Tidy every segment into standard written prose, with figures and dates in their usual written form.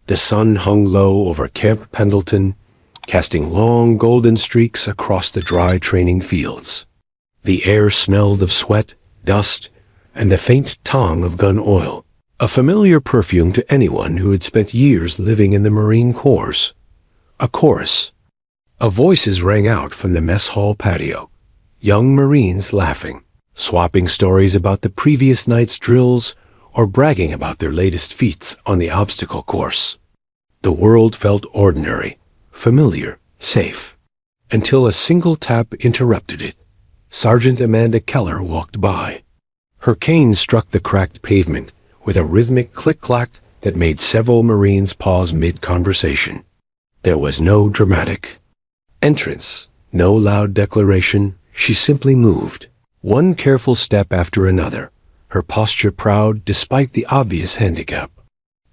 The sun hung low over Camp Pendleton, casting long golden streaks across the dry training fields. The air smelled of sweat, dust, and the faint tang of gun oil, a familiar perfume to anyone who had spent years living in the Marine Corps. A chorus of voices rang out from the mess hall patio, young Marines laughing, swapping stories about the previous night's drills or bragging about their latest feats on the obstacle course. The world felt ordinary, familiar, safe, until a single tap interrupted it. Sergeant Amanda Keller walked by. Her cane struck the cracked pavement with a rhythmic click-clack that made several Marines pause mid-conversation. There was no dramatic entrance, no loud declaration. She simply moved, one careful step after another, her posture proud despite the obvious handicap.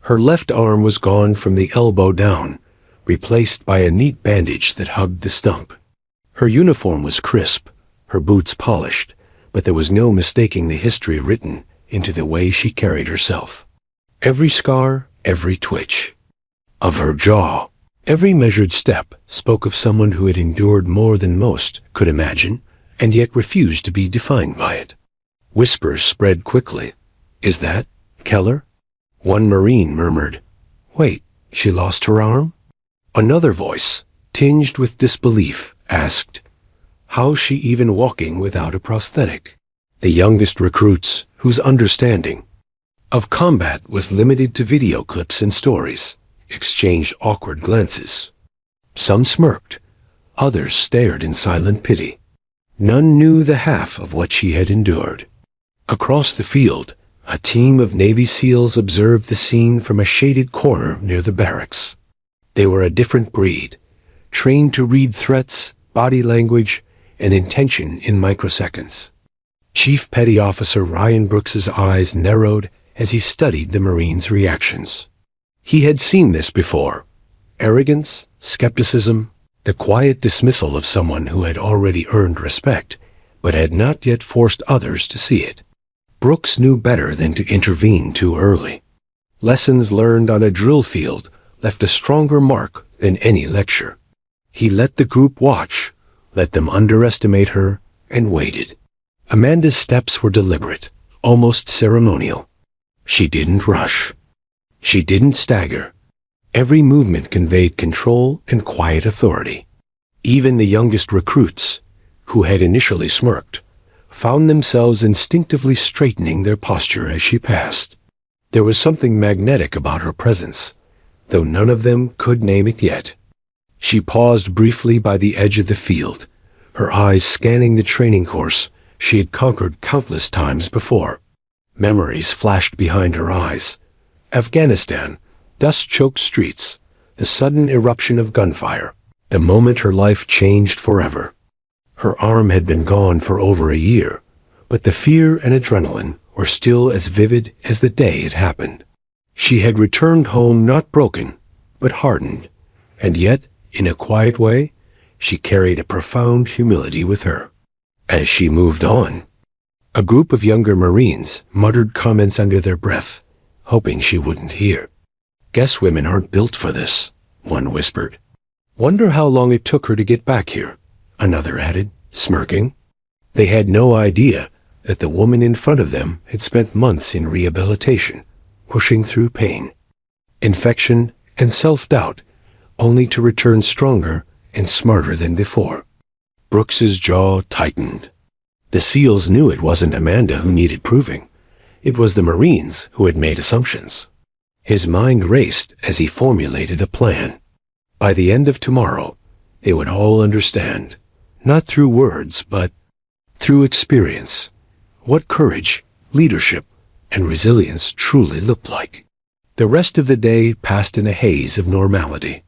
Her left arm was gone from the elbow down, replaced by a neat bandage that hugged the stump. Her uniform was crisp, her boots polished, but there was no mistaking the history written into the way she carried herself. Every scar, every twitch of her jaw, every measured step spoke of someone who had endured more than most could imagine, and yet refused to be defined by it. Whispers spread quickly. "Is that Keller?" One Marine murmured. "Wait, she lost her arm?" Another voice, tinged with disbelief, asked, "How's she even walking without a prosthetic?" The youngest recruits, whose understanding of combat was limited to video clips and stories, exchanged awkward glances. Some smirked, others stared in silent pity. None knew the half of what she had endured. Across the field, a team of Navy SEALs observed the scene from a shaded corner near the barracks. They were a different breed, trained to read threats, body language, and intention in microseconds. Chief Petty Officer Ryan Brooks's eyes narrowed as he studied the Marines' reactions. He had seen this before. Arrogance, skepticism, the quiet dismissal of someone who had already earned respect, but had not yet forced others to see it. Brooks knew better than to intervene too early. Lessons learned on a drill field left a stronger mark than any lecture. He let the group watch, let them underestimate her, and waited. Amanda's steps were deliberate, almost ceremonial. She didn't rush. She didn't stagger. Every movement conveyed control and quiet authority. Even the youngest recruits, who had initially smirked, found themselves instinctively straightening their posture as she passed. There was something magnetic about her presence, though none of them could name it yet. She paused briefly by the edge of the field, her eyes scanning the training course she had conquered countless times before. Memories flashed behind her eyes. Afghanistan, dust-choked streets, the sudden eruption of gunfire, the moment her life changed forever. Her arm had been gone for over a year, but the fear and adrenaline were still as vivid as the day it happened. She had returned home not broken, but hardened, and yet, in a quiet way, she carried a profound humility with her. As she moved on, a group of younger Marines muttered comments under their breath, hoping she wouldn't hear. "Guess women aren't built for this," one whispered. "Wonder how long it took her to get back here," another added, smirking. They had no idea that the woman in front of them had spent months in rehabilitation, pushing through pain, infection, and self-doubt, only to return stronger and smarter than before. Brooks's jaw tightened. The SEALs knew it wasn't Amanda who needed proving. It was the Marines who had made assumptions. His mind raced as he formulated a plan. By the end of tomorrow, they would all understand, not through words, but through experience, what courage, leadership, and resilience truly looked like. The rest of the day passed in a haze of normality.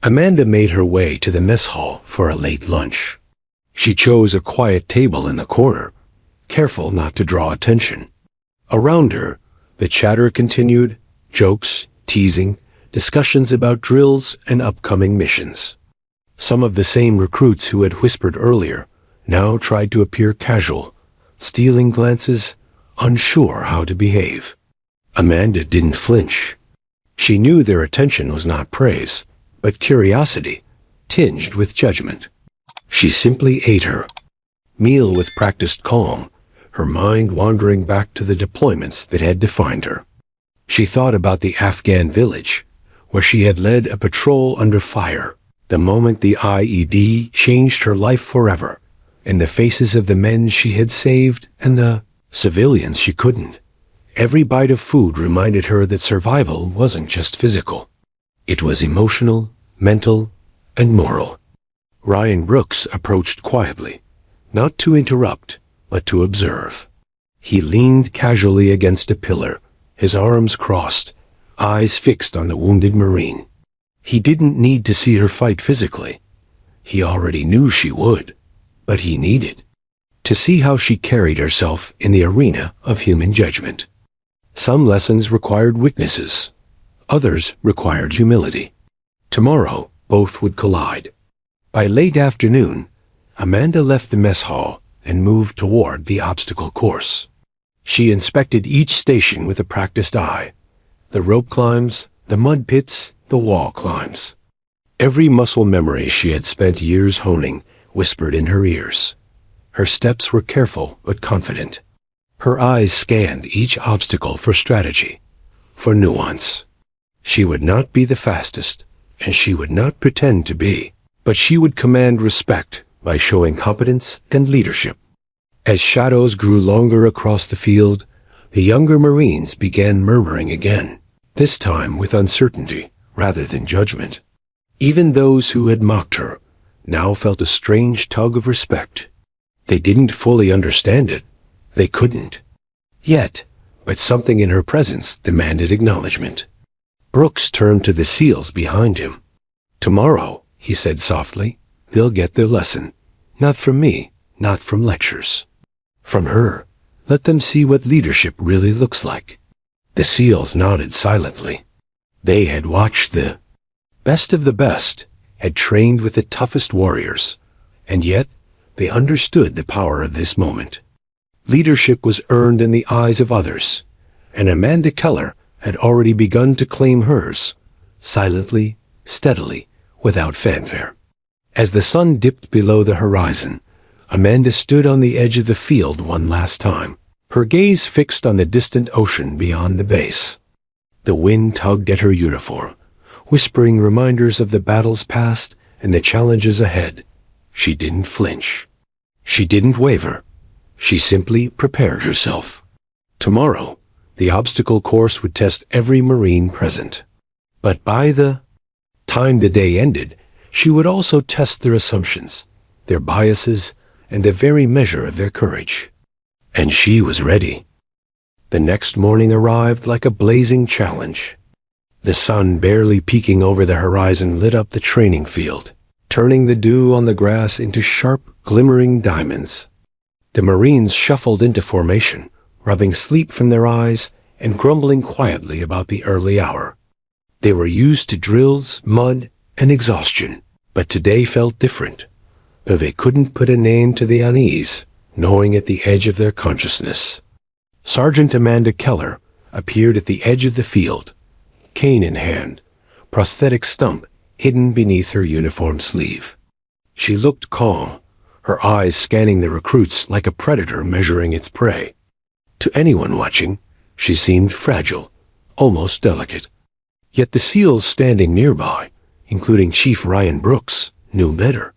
Amanda made her way to the mess hall for a late lunch. She chose a quiet table in the corner, careful not to draw attention. Around her, the chatter continued, jokes, teasing, discussions about drills and upcoming missions. Some of the same recruits who had whispered earlier now tried to appear casual, stealing glances, unsure how to behave. Amanda didn't flinch. She knew their attention was not praise, but curiosity, tinged with judgment. She simply ate her meal with practiced calm, her mind wandering back to the deployments that had defined her. She thought about the Afghan village, where she had led a patrol under fire, the moment the IED changed her life forever, and the faces of the men she had saved and the civilians she couldn't. Every bite of food reminded her that survival wasn't just physical. It was emotional, mental, and moral. Ryan Brooks approached quietly, not to interrupt, but to observe. He leaned casually against a pillar, his arms crossed, eyes fixed on the wounded Marine. He didn't need to see her fight physically. He already knew she would, but he needed to see how she carried herself in the arena of human judgment. Some lessons required weaknesses, others required humility. Tomorrow, both would collide. By late afternoon, Amanda left the mess hall and moved toward the obstacle course. She inspected each station with a practiced eye. The rope climbs, the mud pits, the wall climbs. Every muscle memory she had spent years honing whispered in her ears. Her steps were careful but confident. Her eyes scanned each obstacle for strategy, for nuance. She would not be the fastest, and she would not pretend to be, but she would command respect by showing competence and leadership. As shadows grew longer across the field, the younger Marines began murmuring again, this time with uncertainty rather than judgment. Even those who had mocked her now felt a strange tug of respect. They didn't fully understand it. They couldn't. Yet, but something in her presence demanded acknowledgement. Brooks turned to the SEALs behind him. Tomorrow, he said softly, they'll get their lesson. Not from me, not from lectures. From her. Let them see what leadership really looks like. The SEALs nodded silently. They had watched the best of the best, had trained with the toughest warriors, and yet they understood the power of this moment. Leadership was earned in the eyes of others, and Amanda Keller had already begun to claim hers, silently, steadily, without fanfare. As the sun dipped below the horizon, Amanda stood on the edge of the field one last time, her gaze fixed on the distant ocean beyond the base. The wind tugged at her uniform, whispering reminders of the battles past and the challenges ahead. She didn't flinch. She didn't waver. She simply prepared herself. Tomorrow, the obstacle course would test every Marine present. But by the time the day ended, she would also test their assumptions, their biases, and the very measure of their courage. And she was ready. The next morning arrived like a blazing challenge. The sun barely peeking over the horizon lit up the training field, turning the dew on the grass into sharp, glimmering diamonds. The Marines shuffled into formation, rubbing sleep from their eyes and grumbling quietly about the early hour. They were used to drills, mud, and exhaustion, but today felt different, though they couldn't put a name to the unease gnawing at the edge of their consciousness. Sergeant Amanda Keller appeared at the edge of the field, cane in hand, prosthetic stump hidden beneath her uniform sleeve. She looked calm, her eyes scanning the recruits like a predator measuring its prey. To anyone watching, she seemed fragile, almost delicate. Yet the SEALs standing nearby, including Chief Ryan Brooks, knew better.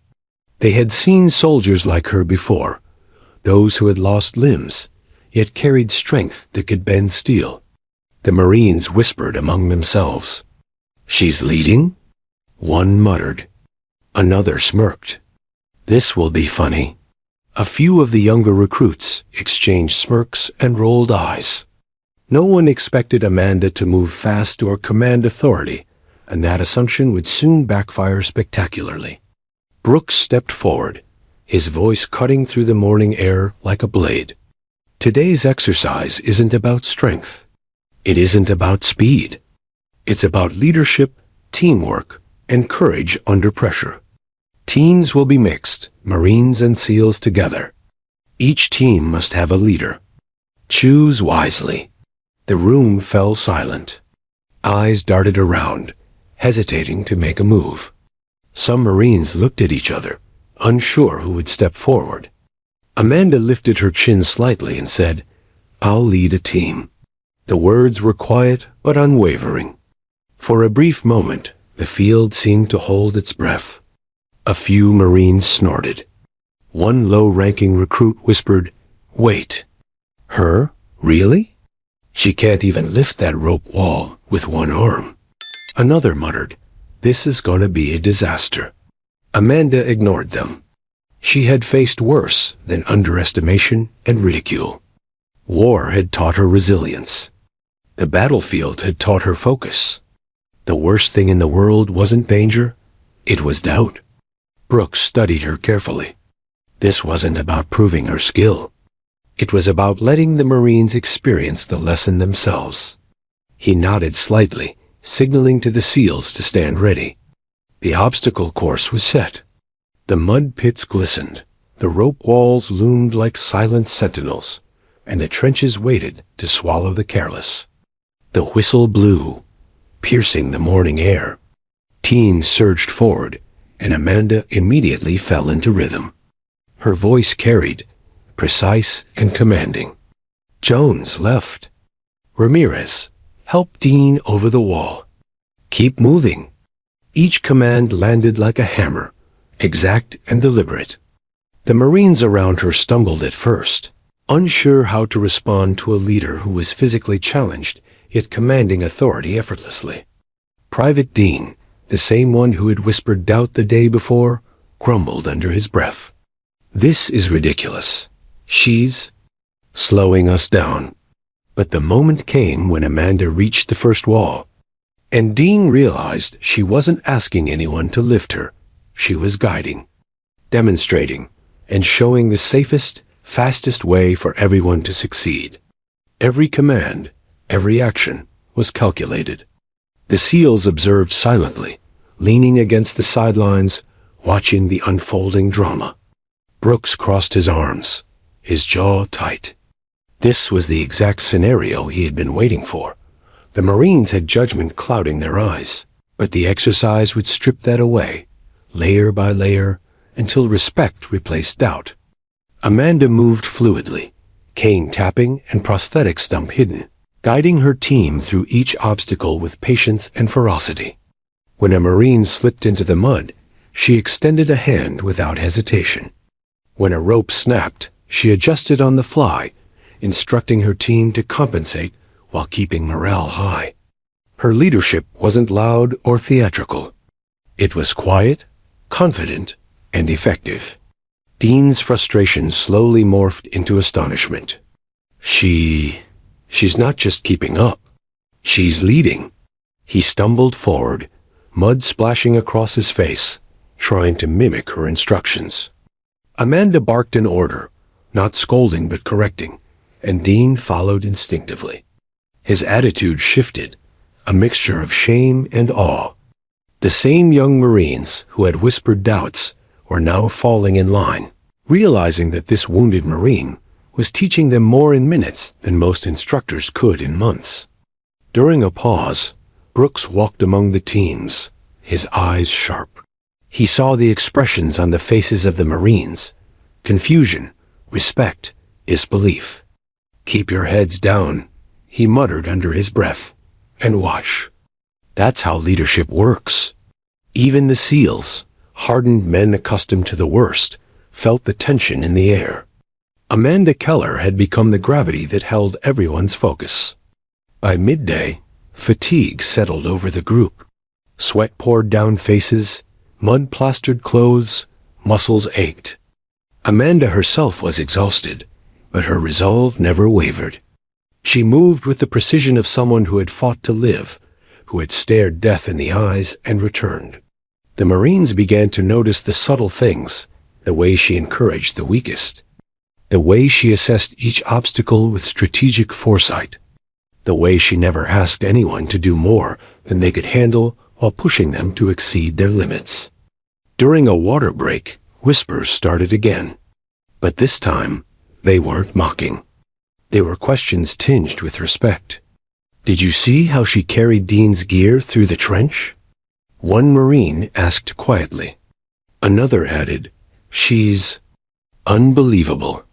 They had seen soldiers like her before, those who had lost limbs, yet carried strength that could bend steel. The Marines whispered among themselves. "She's leading?" One muttered. Another smirked. "This will be funny." A few of the younger recruits exchanged smirks and rolled eyes. No one expected Amanda to move fast or command authority, and that assumption would soon backfire spectacularly. Brooks stepped forward, his voice cutting through the morning air like a blade. Today's exercise isn't about strength. It isn't about speed. It's about leadership, teamwork, and courage under pressure. Teams will be mixed, Marines and SEALs together. Each team must have a leader. Choose wisely. The room fell silent. Eyes darted around, hesitating to make a move. Some Marines looked at each other, unsure who would step forward. Amanda lifted her chin slightly and said, "I'll lead a team." The words were quiet but unwavering. For a brief moment, the field seemed to hold its breath. A few Marines snorted. One low-ranking recruit whispered, "Wait. Her? Really? She can't even lift that rope wall with one arm." Another muttered, "This is going to be a disaster." Amanda ignored them. She had faced worse than underestimation and ridicule. War had taught her resilience. The battlefield had taught her focus. The worst thing in the world wasn't danger, it was doubt. Brooks studied her carefully. This wasn't about proving her skill. It was about letting the Marines experience the lesson themselves. He nodded slightly, signaling to the SEALs to stand ready. The obstacle course was set. The mud pits glistened, the rope walls loomed like silent sentinels, and the trenches waited to swallow the careless. The whistle blew, piercing the morning air. Teams surged forward, and Amanda immediately fell into rhythm. Her voice carried, precise and commanding. Jones left. Ramirez, help Dean over the wall. Keep moving. Each command landed like a hammer, exact and deliberate. The Marines around her stumbled at first, unsure how to respond to a leader who was physically challenged, yet commanding authority effortlessly. Private Dean, the same one who had whispered doubt the day before, grumbled under his breath. "This is ridiculous. She's slowing us down." But the moment came when Amanda reached the first wall, and Dean realized she wasn't asking anyone to lift her. She was guiding, demonstrating, and showing the safest, fastest way for everyone to succeed. Every command, every action was calculated. The SEALs observed silently, leaning against the sidelines, watching the unfolding drama. Brooks crossed his arms, his jaw tight. This was the exact scenario he had been waiting for. The Marines had judgment clouding their eyes, but the exercise would strip that away, layer by layer, until respect replaced doubt. Amanda moved fluidly, cane tapping and prosthetic stump hidden, guiding her team through each obstacle with patience and ferocity. When a Marine slipped into the mud, she extended a hand without hesitation. When a rope snapped, she adjusted on the fly, instructing her team to compensate while keeping morale high. Her leadership wasn't loud or theatrical. It was quiet, confident, and effective. Dean's frustration slowly morphed into astonishment. She's not just keeping up. She's leading. He stumbled forward, mud splashing across his face, trying to mimic her instructions. Amanda barked an order, not scolding but correcting, and Dean followed instinctively. His attitude shifted, a mixture of shame and awe. The same young Marines who had whispered doubts were now falling in line, realizing that this wounded Marine was teaching them more in minutes than most instructors could in months. During a pause, Brooks walked among the teams, his eyes sharp. He saw the expressions on the faces of the Marines: confusion, respect, disbelief. "Keep your heads down," he muttered under his breath, "and watch." That's how leadership works. Even the SEALs, hardened men accustomed to the worst, felt the tension in the air. Amanda Keller had become the gravity that held everyone's focus. By midday, fatigue settled over the group. Sweat poured down faces, mud-plastered clothes, muscles ached. Amanda herself was exhausted, but her resolve never wavered. She moved with the precision of someone who had fought to live, who had stared death in the eyes and returned. The Marines began to notice the subtle things, the way she encouraged the weakest, the way she assessed each obstacle with strategic foresight, the way she never asked anyone to do more than they could handle while pushing them to exceed their limits. During a water break, whispers started again. But this time, they weren't mocking. They were questions tinged with respect. "Did you see how she carried Dean's gear through the trench?" One Marine asked quietly. Another added, "She's unbelievable."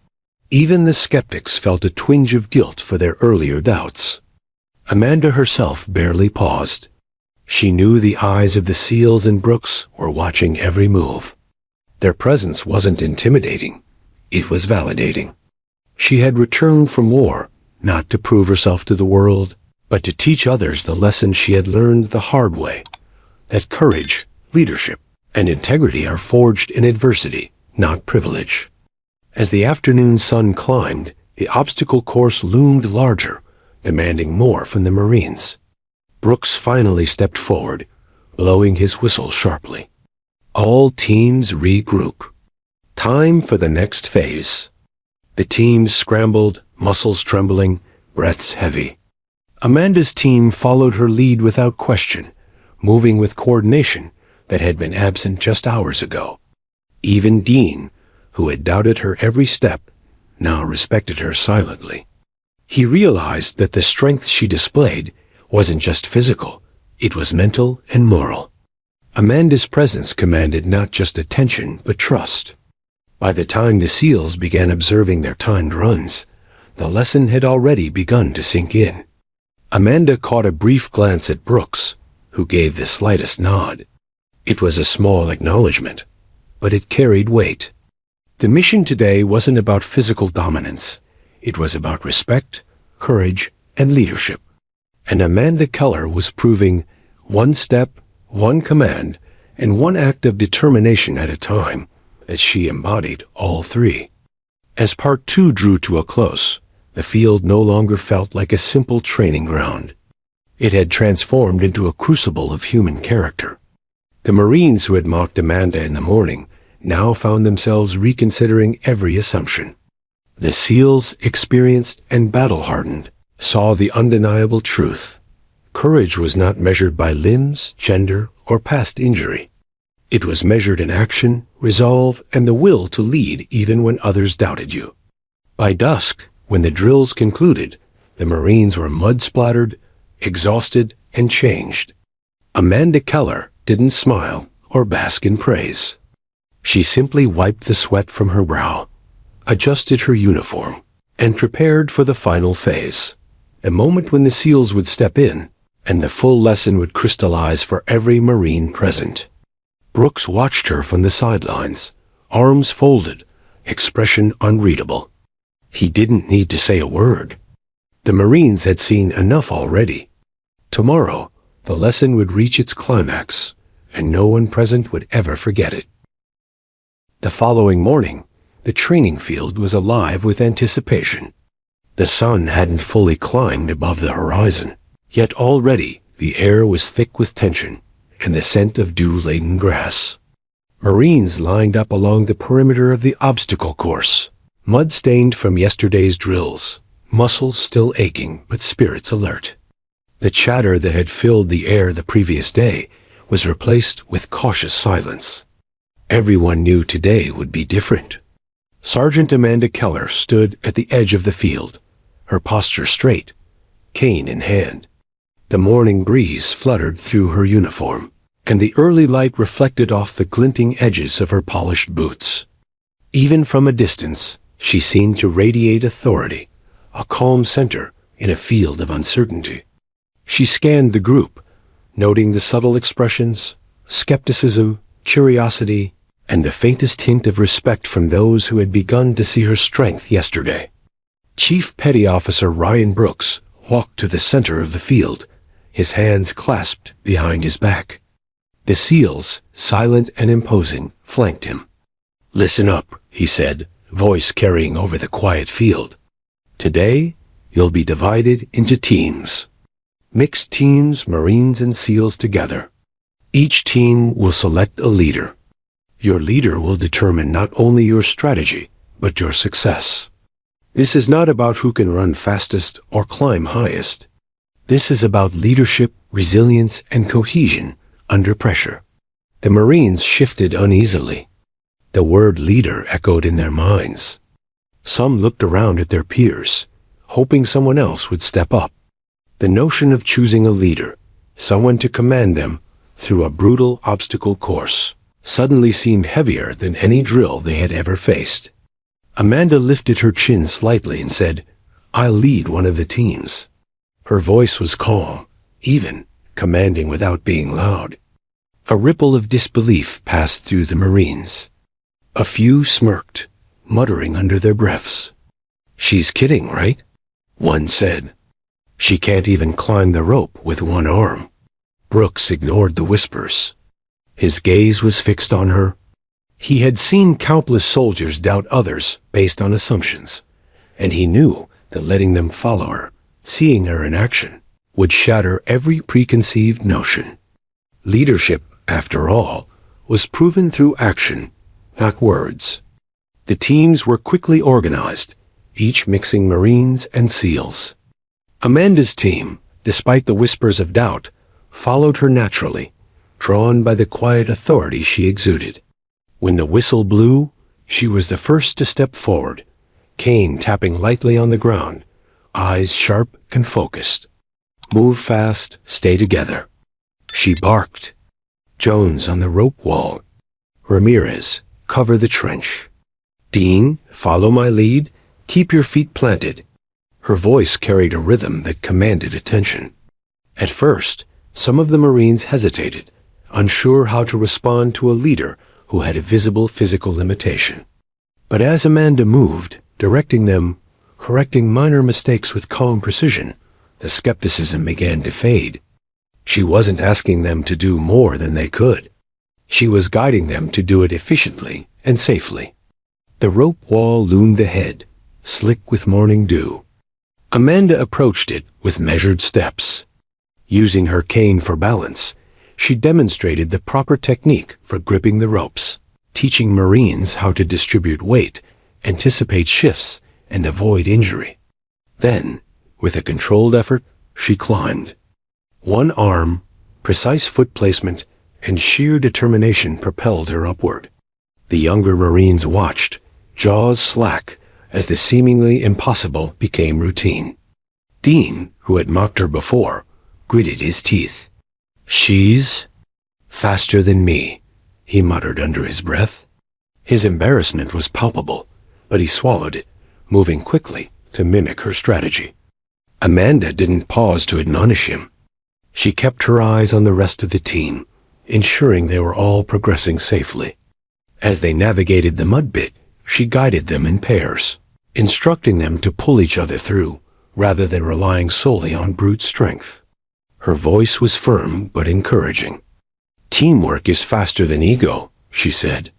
Even the skeptics felt a twinge of guilt for their earlier doubts. Amanda herself barely paused. She knew the eyes of the SEALs and Brooks were watching every move. Their presence wasn't intimidating. It was validating. She had returned from war, not to prove herself to the world, but to teach others the lesson she had learned the hard way, that courage, leadership, and integrity are forged in adversity, not privilege. As the afternoon sun climbed, the obstacle course loomed larger, demanding more from the Marines. Brooks finally stepped forward, blowing his whistle sharply. All teams regroup. Time for the next phase. The teams scrambled, muscles trembling, breaths heavy. Amanda's team followed her lead without question, moving with coordination that had been absent just hours ago. Even Dean, who had doubted her every step, now respected her silently. He realized that the strength she displayed wasn't just physical, it was mental and moral. Amanda's presence commanded not just attention, but trust. By the time the SEALs began observing their timed runs, the lesson had already begun to sink in. Amanda caught a brief glance at Brooks, who gave the slightest nod. It was a small acknowledgement, but it carried weight. The mission today wasn't about physical dominance. It was about respect, courage, and leadership. And Amanda Keller was proving one step, one command, and one act of determination at a time that she embodied all three. As Part 2 drew to a close, the field no longer felt like a simple training ground. It had transformed into a crucible of human character. The Marines who had mocked Amanda in the morning now found themselves reconsidering every assumption. The SEALs, experienced and battle-hardened, saw the undeniable truth. Courage was not measured by limbs, gender, or past injury. It was measured in action, resolve, and the will to lead even when others doubted you. By dusk, when the drills concluded, the Marines were mud-splattered, exhausted, and changed. Amanda Keller didn't smile or bask in praise. She simply wiped the sweat from her brow, adjusted her uniform, and prepared for the final phase, a moment when the SEALs would step in, and the full lesson would crystallize for every Marine present. Brooks watched her from the sidelines, arms folded, expression unreadable. He didn't need to say a word. The Marines had seen enough already. Tomorrow, the lesson would reach its climax, and no one present would ever forget it. The following morning, the training field was alive with anticipation. The sun hadn't fully climbed above the horizon, yet already the air was thick with tension and the scent of dew-laden grass. Marines lined up along the perimeter of the obstacle course, mud-stained from yesterday's drills, muscles still aching but spirits alert. The chatter that had filled the air the previous day was replaced with cautious silence. Everyone knew today would be different. Sergeant Amanda Keller stood at the edge of the field, her posture straight, cane in hand. The morning breeze fluttered through her uniform, and the early light reflected off the glinting edges of her polished boots. Even from a distance, she seemed to radiate authority, a calm center in a field of uncertainty. She scanned the group, noting the subtle expressions, skepticism, curiosity, and the faintest hint of respect from those who had begun to see her strength yesterday. Chief Petty Officer Ryan Brooks walked to the center of the field, his hands clasped behind his back. The SEALs, silent and imposing, flanked him. "Listen up," he said, voice carrying over the quiet field. "Today, you'll be divided into teams. Mixed teams, Marines and SEALs together. Each team will select a leader. Your leader will determine not only your strategy, but your success. This is not about who can run fastest or climb highest. This is about leadership, resilience, and cohesion under pressure." The Marines shifted uneasily. The word leader echoed in their minds. Some looked around at their peers, hoping someone else would step up. The notion of choosing a leader, someone to command them, through a brutal obstacle course, suddenly seemed heavier than any drill they had ever faced. Amanda lifted her chin slightly and said, "I'll lead one of the teams." Her voice was calm, even, commanding without being loud. A ripple of disbelief passed through the Marines. A few smirked, muttering under their breaths. "She's kidding, right?" one said. "She can't even climb the rope with one arm." Brooks ignored the whispers. His gaze was fixed on her. He had seen countless soldiers doubt others based on assumptions, and he knew that letting them follow her, seeing her in action, would shatter every preconceived notion. Leadership, after all, was proven through action, not words. The teams were quickly organized, each mixing Marines and SEALs. Amanda's team, despite the whispers of doubt, followed her naturally, drawn by the quiet authority she exuded. When the whistle blew, she was the first to step forward, cane tapping lightly on the ground, eyes sharp and focused. "Move fast, stay together." She barked. Jones on the rope wall. Ramirez, cover the trench. Dean, follow my lead, keep your feet planted. Her voice carried a rhythm that commanded attention. At first, some of the Marines hesitated, unsure how to respond to a leader who had a visible physical limitation. But as Amanda moved, directing them, correcting minor mistakes with calm precision, the skepticism began to fade. She wasn't asking them to do more than they could. She was guiding them to do it efficiently and safely. The rope wall loomed ahead, slick with morning dew. Amanda approached it with measured steps. Using her cane for balance, she demonstrated the proper technique for gripping the ropes, teaching Marines how to distribute weight, anticipate shifts, and avoid injury. Then, with a controlled effort, she climbed. One arm, precise foot placement, and sheer determination propelled her upward. The younger Marines watched, jaws slack, as the seemingly impossible became routine. Dean, who had mocked her before, gritted his teeth. "She's faster than me," he muttered under his breath. His embarrassment was palpable, but he swallowed it, moving quickly to mimic her strategy. Amanda didn't pause to admonish him. She kept her eyes on the rest of the team, ensuring they were all progressing safely. As they navigated the mud pit, she guided them in pairs, instructing them to pull each other through, rather than relying solely on brute strength. Her voice was firm but encouraging. "Teamwork is faster than ego," she said.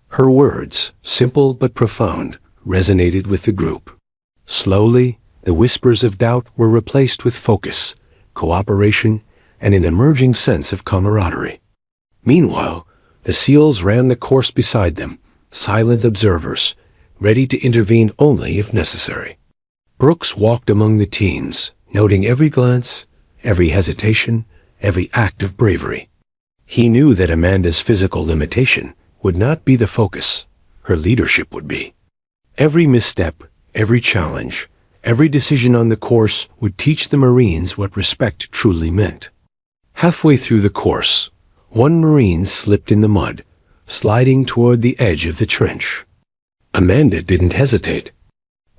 Her words, simple but profound, resonated with the group. Slowly, the whispers of doubt were replaced with focus, cooperation, and an emerging sense of camaraderie. Meanwhile, the SEALs ran the course beside them, silent observers, ready to intervene only if necessary. Brooks walked among the teams, noting every glance, every hesitation, every act of bravery. He knew that Amanda's physical limitation would not be the focus. Her leadership would be. Every misstep, every challenge, every decision on the course would teach the Marines what respect truly meant. Halfway through the course, one Marine slipped in the mud, sliding toward the edge of the trench. Amanda didn't hesitate.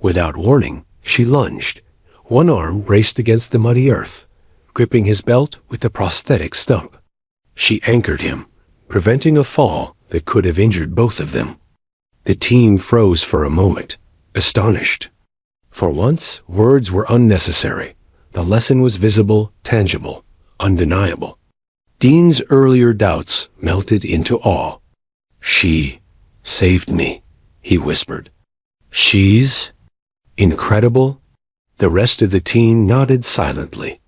Without warning, she lunged. One arm braced against the muddy earth, gripping his belt with the prosthetic stump. She anchored him, preventing a fall that could have injured both of them. The team froze for a moment, astonished. For once, words were unnecessary. The lesson was visible, tangible, undeniable. Dean's earlier doubts melted into awe. "She saved me," he whispered. "She's incredible." The rest of the team nodded silently.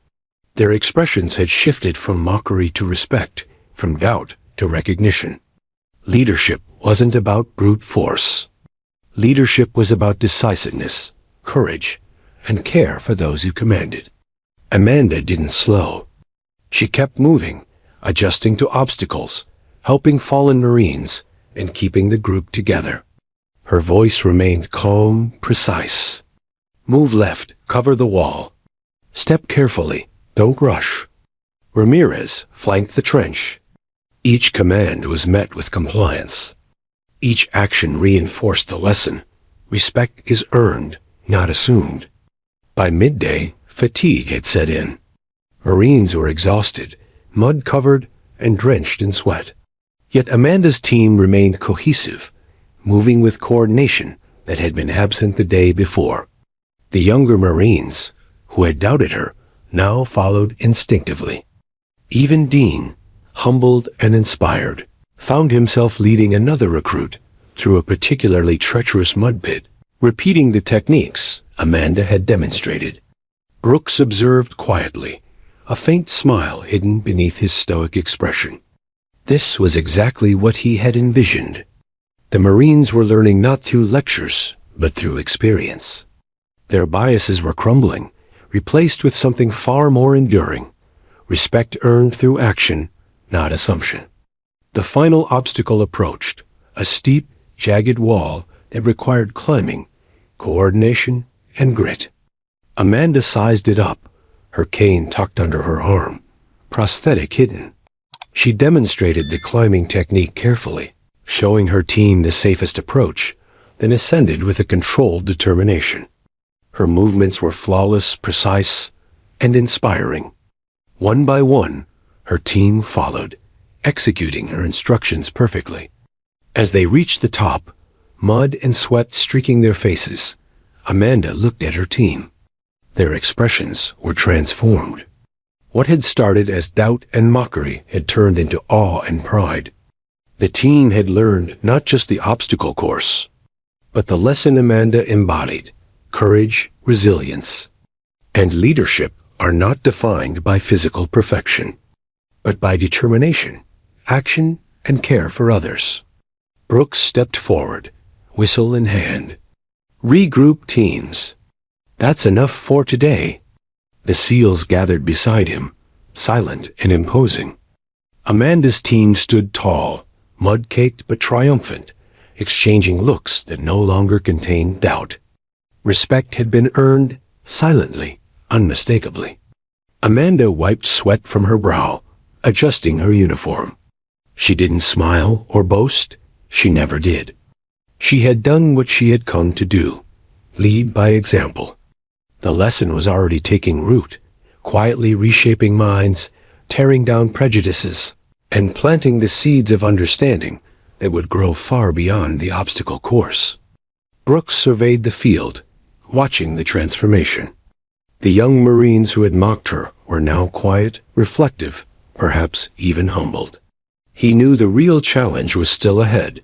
Their expressions had shifted from mockery to respect, from doubt to recognition. Leadership wasn't about brute force. Leadership was about decisiveness, courage, and care for those who commanded. Amanda didn't slow. She kept moving, adjusting to obstacles, helping fallen Marines, and keeping the group together. Her voice remained calm, precise. "Move left, cover the wall." Step carefully. Don't rush. Ramirez flanked the trench. Each command was met with compliance. Each action reinforced the lesson. Respect is earned, not assumed. By midday, fatigue had set in. Marines were exhausted, mud-covered, and drenched in sweat. Yet Amanda's team remained cohesive, moving with coordination that had been absent the day before. The younger Marines, who had doubted her, now followed instinctively. Even Dean, humbled and inspired, found himself leading another recruit through a particularly treacherous mud pit, repeating the techniques Amanda had demonstrated. Brooks observed quietly, a faint smile hidden beneath his stoic expression. This was exactly what he had envisioned. The Marines were learning not through lectures, but through experience. Their biases were crumbling, replaced with something far more enduring, respect earned through action, not assumption. The final obstacle approached, a steep, jagged wall that required climbing, coordination, and grit. Amanda sized it up, her cane tucked under her arm, prosthetic hidden. She demonstrated the climbing technique carefully, showing her team the safest approach, then ascended with a controlled determination. Her movements were flawless, precise, and inspiring. One by one, her team followed, executing her instructions perfectly. As they reached the top, mud and sweat streaking their faces, Amanda looked at her team. Their expressions were transformed. What had started as doubt and mockery had turned into awe and pride. The team had learned not just the obstacle course, but the lesson Amanda embodied: courage, resilience, and leadership are not defined by physical perfection, but by determination, action, and care for others. Brooks stepped forward, whistle in hand. Regroup teams. That's enough for today. The SEALs gathered beside him, silent and imposing. Amanda's team stood tall, mud-caked but triumphant, exchanging looks that no longer contained doubt. Respect had been earned, silently, unmistakably. Amanda wiped sweat from her brow, adjusting her uniform. She didn't smile or boast. She never did. She had done what she had come to do: lead by example. The lesson was already taking root, quietly reshaping minds, tearing down prejudices, and planting the seeds of understanding that would grow far beyond the obstacle course. Brooks surveyed the field, watching the transformation. The young Marines who had mocked her were now quiet, reflective, perhaps even humbled. He knew the real challenge was still ahead.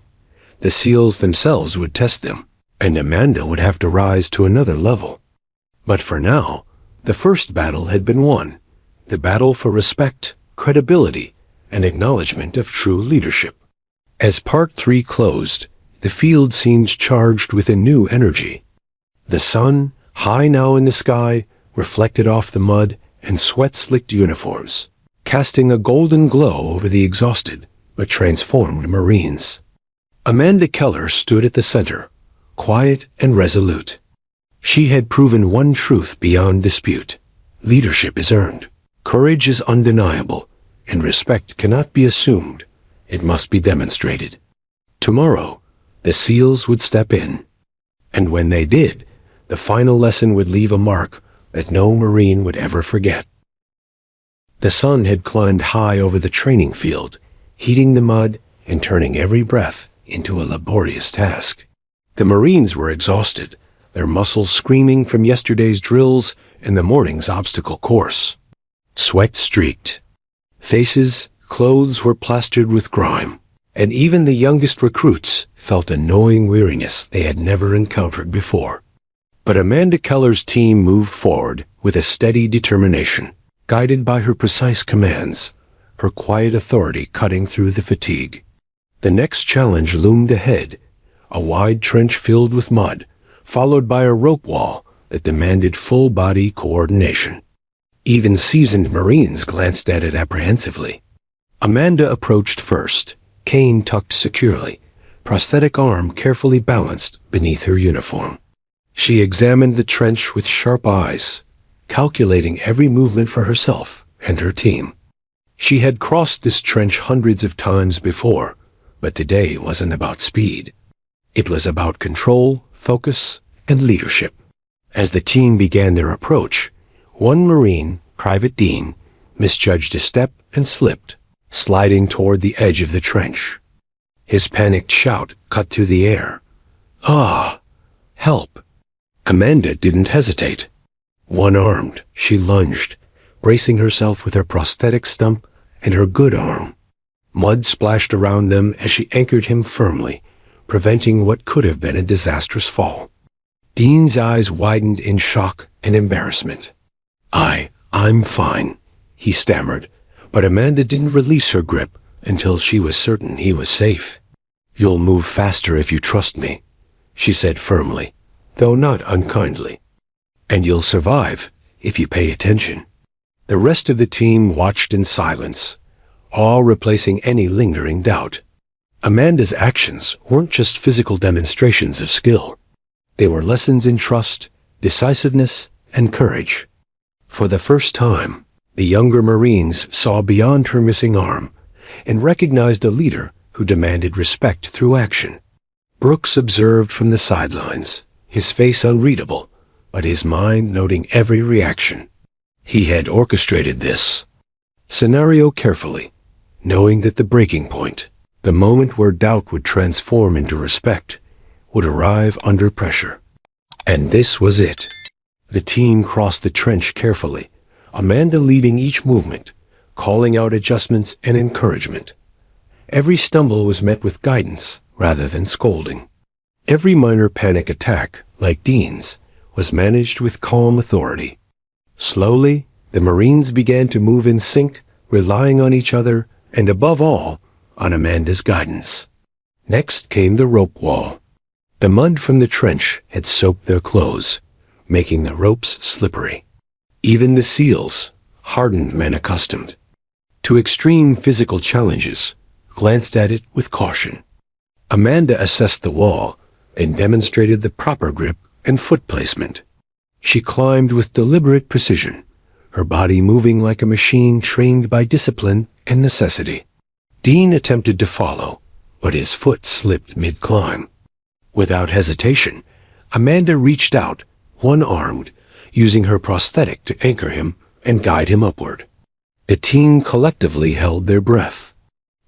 The SEALs themselves would test them, and Amanda would have to rise to another level. But for now, the first battle had been won, the battle for respect, credibility, and acknowledgement of true leadership. As Part 3 closed, the field seemed charged with a new energy. The sun, high now in the sky, reflected off the mud and sweat-slicked uniforms, casting a golden glow over the exhausted but transformed Marines. Amanda Keller stood at the center, quiet and resolute. She had proven one truth beyond dispute: leadership is earned, courage is undeniable, and respect cannot be assumed. It must be demonstrated. Tomorrow, the SEALs would step in. And when they did, the final lesson would leave a mark that no Marine would ever forget. The sun had climbed high over the training field, heating the mud and turning every breath into a laborious task. The Marines were exhausted, their muscles screaming from yesterday's drills and the morning's obstacle course. Sweat streaked. Faces, clothes were plastered with grime, and even the youngest recruits felt a gnawing weariness they had never encountered before. But Amanda Keller's team moved forward with a steady determination, guided by her precise commands, her quiet authority cutting through the fatigue. The next challenge loomed ahead, a wide trench filled with mud, followed by a rope wall that demanded full-body coordination. Even seasoned Marines glanced at it apprehensively. Amanda approached first, cane tucked securely, prosthetic arm carefully balanced beneath her uniform. She examined the trench with sharp eyes, calculating every movement for herself and her team. She had crossed this trench hundreds of times before, but today wasn't about speed. It was about control, focus, and leadership. As the team began their approach, one Marine, Private Dean, misjudged a step and slipped, sliding toward the edge of the trench. His panicked shout cut through the air. "Ah! Help!" Amanda didn't hesitate. One-armed, she lunged, bracing herself with her prosthetic stump and her good arm. Mud splashed around them as she anchored him firmly, preventing what could have been a disastrous fall. Dean's eyes widened in shock and embarrassment. I'm fine," he stammered, but Amanda didn't release her grip until she was certain he was safe. "You'll move faster if you trust me," she said firmly, though not unkindly. "And you'll survive if you pay attention." The rest of the team watched in silence, awe replacing any lingering doubt. Amanda's actions weren't just physical demonstrations of skill. They were lessons in trust, decisiveness, and courage. For the first time, the younger Marines saw beyond her missing arm and recognized a leader who demanded respect through action. Brooks observed from the sidelines, his face unreadable, but his mind noting every reaction. He had orchestrated this scenario carefully, knowing that the breaking point, the moment where doubt would transform into respect, would arrive under pressure. And this was it. The team crossed the trench carefully, Amanda leading each movement, calling out adjustments and encouragement. Every stumble was met with guidance rather than scolding. Every minor panic attack, like Dean's, was managed with calm authority. Slowly, the Marines began to move in sync, relying on each other and, above all, on Amanda's guidance. Next came the rope wall. The mud from the trench had soaked their clothes, making the ropes slippery. Even the SEALs, hardened men accustomed to extreme physical challenges, glanced at it with caution. Amanda assessed the wall and demonstrated the proper grip and foot placement. She climbed with deliberate precision, her body moving like a machine trained by discipline and necessity. Dean attempted to follow, but his foot slipped mid-climb. Without hesitation, Amanda reached out, one-armed, using her prosthetic to anchor him and guide him upward. The team collectively held their breath.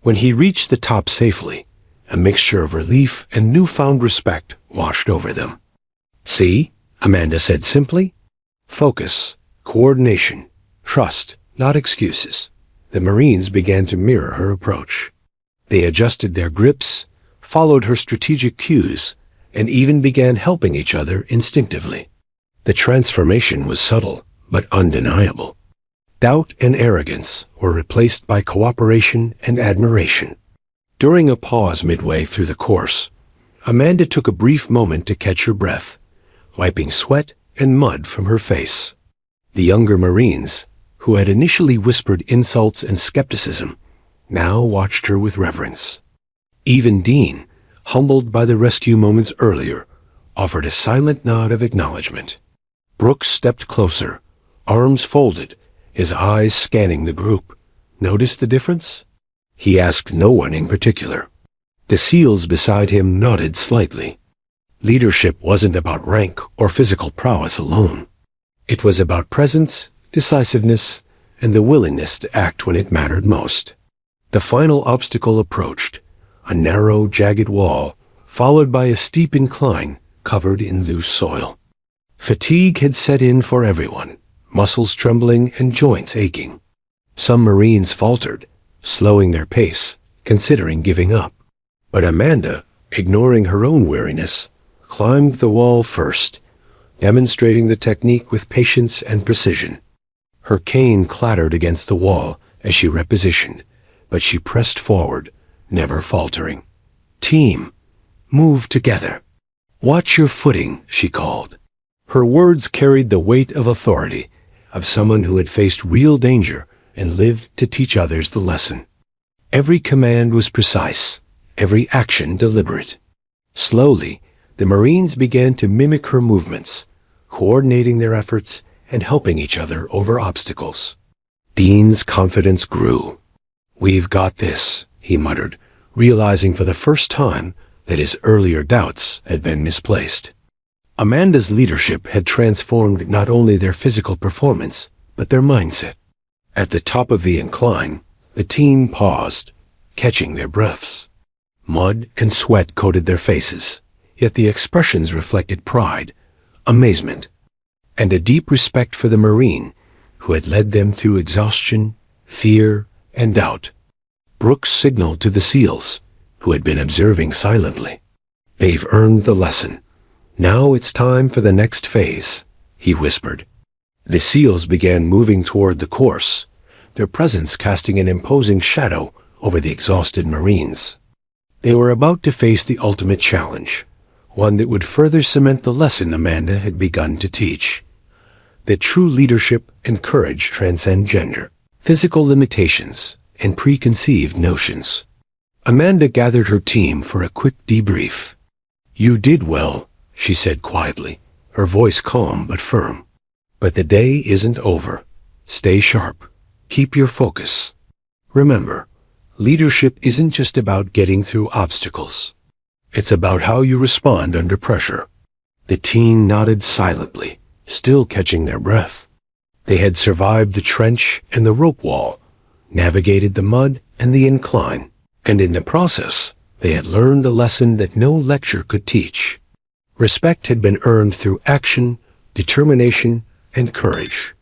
When he reached the top safely, a mixture of relief and newfound respect washed over them. "See," Amanda said simply. "Focus, coordination, trust, not excuses." The Marines began to mirror her approach. They adjusted their grips, followed her strategic cues, and even began helping each other instinctively. The transformation was subtle, but undeniable. Doubt and arrogance were replaced by cooperation and admiration. During a pause midway through the course, Amanda took a brief moment to catch her breath, wiping sweat and mud from her face. The younger Marines, who had initially whispered insults and skepticism, now watched her with reverence. Even Dean, humbled by the rescue moments earlier, offered a silent nod of acknowledgement. Brooks stepped closer, arms folded, his eyes scanning the group. "Notice the difference?" He asked no one in particular. The SEALs beside him nodded slightly. Leadership wasn't about rank or physical prowess alone. It was about presence, decisiveness, and the willingness to act when it mattered most. The final obstacle approached, a narrow, jagged wall, followed by a steep incline covered in loose soil. Fatigue had set in for everyone, muscles trembling and joints aching. Some Marines faltered, slowing their pace, considering giving up. But Amanda, ignoring her own weariness, climbed the wall first, demonstrating the technique with patience and precision. Her cane clattered against the wall as she repositioned, but she pressed forward, never faltering. "Team, move together. Watch your footing," she called. Her words carried the weight of authority, of someone who had faced real danger and lived to teach others the lesson. Every command was precise, every action deliberate. Slowly, the Marines began to mimic her movements, coordinating their efforts and helping each other over obstacles. Dean's confidence grew. "We've got this," he muttered, realizing for the first time that his earlier doubts had been misplaced. Amanda's leadership had transformed not only their physical performance, but their mindset. At the top of the incline, the team paused, catching their breaths. Mud and sweat coated their faces, yet the expressions reflected pride, amazement, and a deep respect for the Marine who had led them through exhaustion, fear, and doubt. Brooks signaled to the SEALs, who had been observing silently. "They've earned the lesson. Now it's time for the next phase," he whispered. The SEALs began moving toward the course, their presence casting an imposing shadow over the exhausted Marines. They were about to face the ultimate challenge, one that would further cement the lesson Amanda had begun to teach: that true leadership and courage transcend gender, physical limitations, and preconceived notions. Amanda gathered her team for a quick debrief. "You did well," she said quietly, her voice calm but firm. "But the day isn't over. Stay sharp. Keep your focus. Remember, leadership isn't just about getting through obstacles. It's about how you respond under pressure." The team nodded silently, still catching their breath. They had survived the trench and the rope wall, navigated the mud and the incline, and in the process, they had learned a lesson that no lecture could teach. Respect had been earned through action, determination, and courage.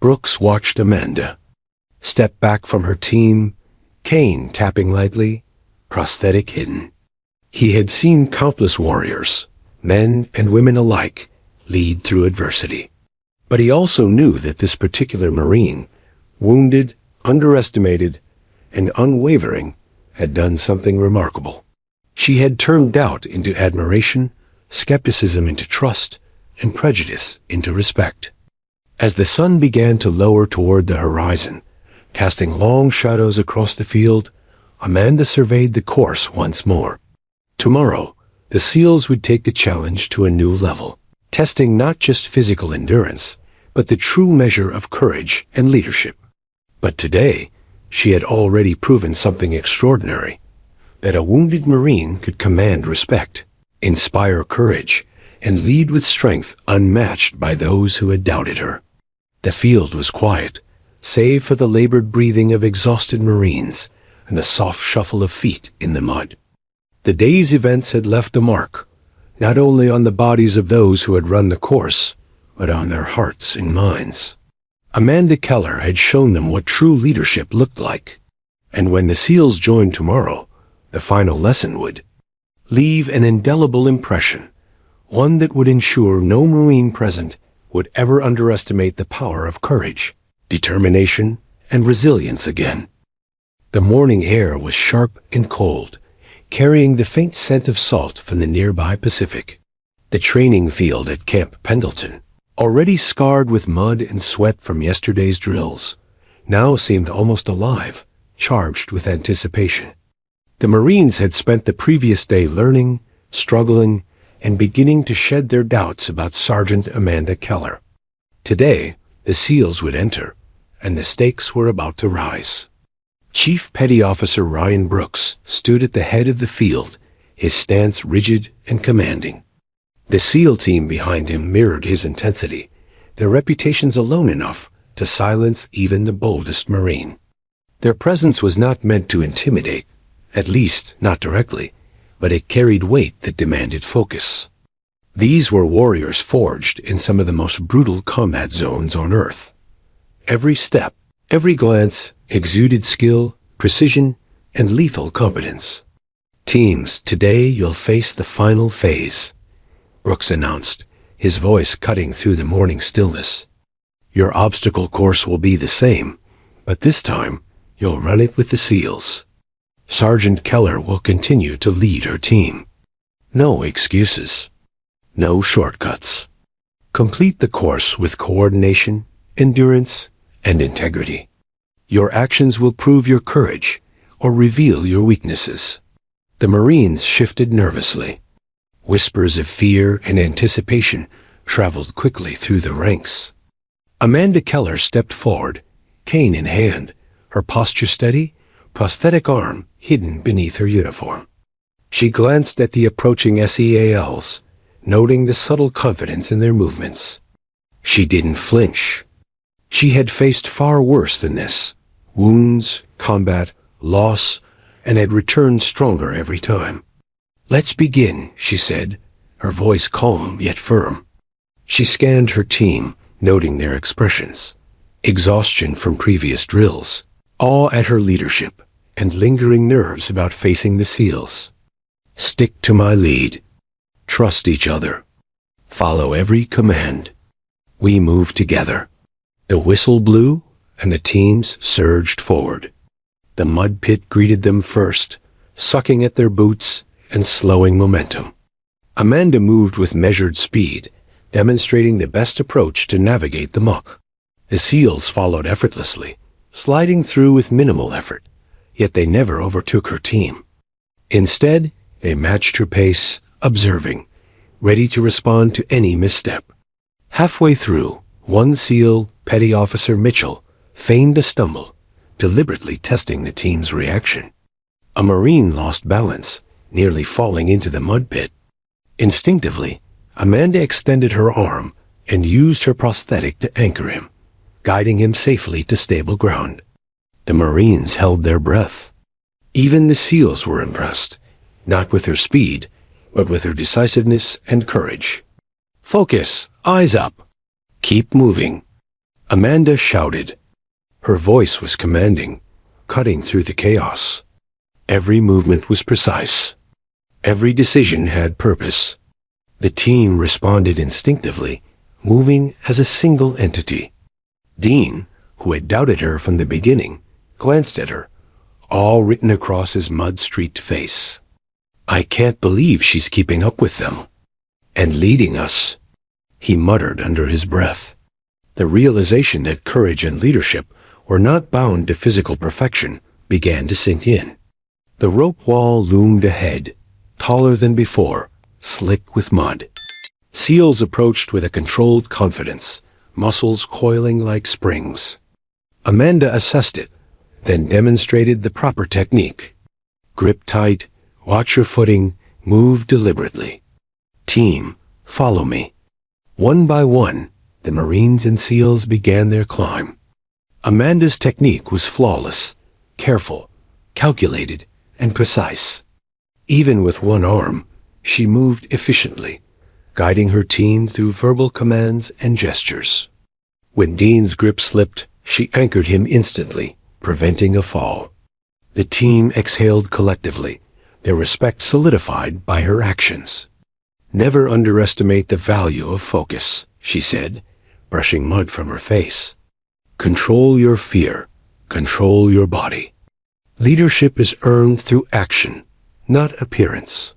Brooks watched Amanda step back from her team, cane tapping lightly, prosthetic hidden. He had seen countless warriors, men and women alike, lead through adversity. But he also knew that this particular Marine, wounded, underestimated, and unwavering, had done something remarkable. She had turned doubt into admiration, skepticism into trust, and prejudice into respect. As the sun began to lower toward the horizon, casting long shadows across the field, Amanda surveyed the course once more. Tomorrow, the SEALs would take the challenge to a new level, testing not just physical endurance, but the true measure of courage and leadership. But today, she had already proven something extraordinary: that a wounded Marine could command respect, inspire courage, and lead with strength unmatched by those who had doubted her. The field was quiet, save for the labored breathing of exhausted Marines and the soft shuffle of feet in the mud. The day's events had left a mark, not only on the bodies of those who had run the course, but on their hearts and minds. Amanda Keller had shown them what true leadership looked like, and when the SEALs joined tomorrow, the final lesson would leave an indelible impression, one that would ensure no Marine present would ever underestimate the power of courage, determination, and resilience again. The morning air was sharp and cold, carrying the faint scent of salt from the nearby Pacific. The training field at Camp Pendleton, already scarred with mud and sweat from yesterday's drills, now seemed almost alive, charged with anticipation. The Marines had spent the previous day learning, struggling, and beginning to shed their doubts about Sergeant Amanda Keller. Today, the SEALs would enter, and the stakes were about to rise. Chief Petty Officer Ryan Brooks stood at the head of the field, his stance rigid and commanding. The SEAL team behind him mirrored his intensity, their reputations alone enough to silence even the boldest Marine. Their presence was not meant to intimidate, at least not directly, but it carried weight that demanded focus. These were warriors forged in some of the most brutal combat zones on Earth. Every step, every glance exuded skill, precision, and lethal competence. "Teams, today you'll face the final phase," Brooks announced, his voice cutting through the morning stillness. "Your obstacle course will be the same, but this time you'll run it with the SEALs. Sergeant Keller will continue to lead her team. No excuses. No shortcuts. Complete the course with coordination, endurance, and integrity. Your actions will prove your courage or reveal your weaknesses." The Marines shifted nervously. Whispers of fear and anticipation traveled quickly through the ranks. Amanda Keller stepped forward, cane in hand, her posture steady, prosthetic arm hidden beneath her uniform. She glanced at the approaching SEALs, noting the subtle confidence in their movements. She didn't flinch. She had faced far worse than this: wounds, combat, loss, and had returned stronger every time. "Let's begin," she said, her voice calm yet firm. She scanned her team, noting their expressions: exhaustion from previous drills, awe at her leadership, and lingering nerves about facing the SEALs. "Stick to my lead. Trust each other. Follow every command. We move together." The whistle blew, and the teams surged forward. The mud pit greeted them first, sucking at their boots and slowing momentum. Amanda moved with measured speed, demonstrating the best approach to navigate the muck. The SEALs followed effortlessly, sliding through with minimal effort, yet they never overtook her team. Instead, they matched her pace, observing, ready to respond to any misstep. Halfway through, one SEAL, Petty Officer Mitchell, feigned a stumble, deliberately testing the team's reaction. A Marine lost balance, nearly falling into the mud pit. Instinctively, Amanda extended her arm and used her prosthetic to anchor him, guiding him safely to stable ground. The Marines held their breath. Even the SEALs were impressed, not with her speed, but with her decisiveness and courage. "Focus! Eyes up! Keep moving!" Amanda shouted. Her voice was commanding, cutting through the chaos. Every movement was precise. Every decision had purpose. The team responded instinctively, moving as a single entity. Dean, who had doubted her from the beginning, glanced at her, all written across his mud-streaked face. "I can't believe she's keeping up with them. And leading us," he muttered under his breath. The realization that courage and leadership were not bound to physical perfection began to sink in. The rope wall loomed ahead, taller than before, slick with mud. SEALs approached with a controlled confidence, muscles coiling like springs. Amanda assessed it, then demonstrated the proper technique. Grip tight, watch your footing, move deliberately. "Team, follow me." One by one, the Marines and SEALs began their climb. Amanda's technique was flawless, careful, calculated, and precise. Even with one arm, she moved efficiently, guiding her team through verbal commands and gestures. When Dean's grip slipped, she anchored him instantly, preventing a fall. The team exhaled collectively, their respect solidified by her actions. "Never underestimate the value of focus," she said, brushing mud from her face. "Control your fear. Control your body. Leadership is earned through action, not appearance."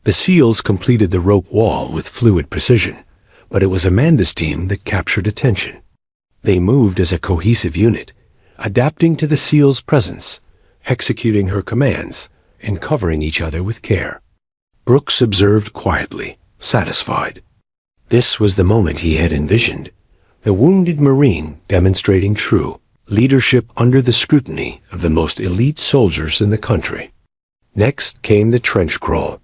The SEALs completed the rope wall with fluid precision, but it was Amanda's team that captured attention. They moved as a cohesive unit, adapting to the SEAL's presence, executing her commands, and covering each other with care. Brooks observed quietly, satisfied. This was the moment he had envisioned, the wounded Marine demonstrating true leadership under the scrutiny of the most elite soldiers in the country. Next came the trench crawl.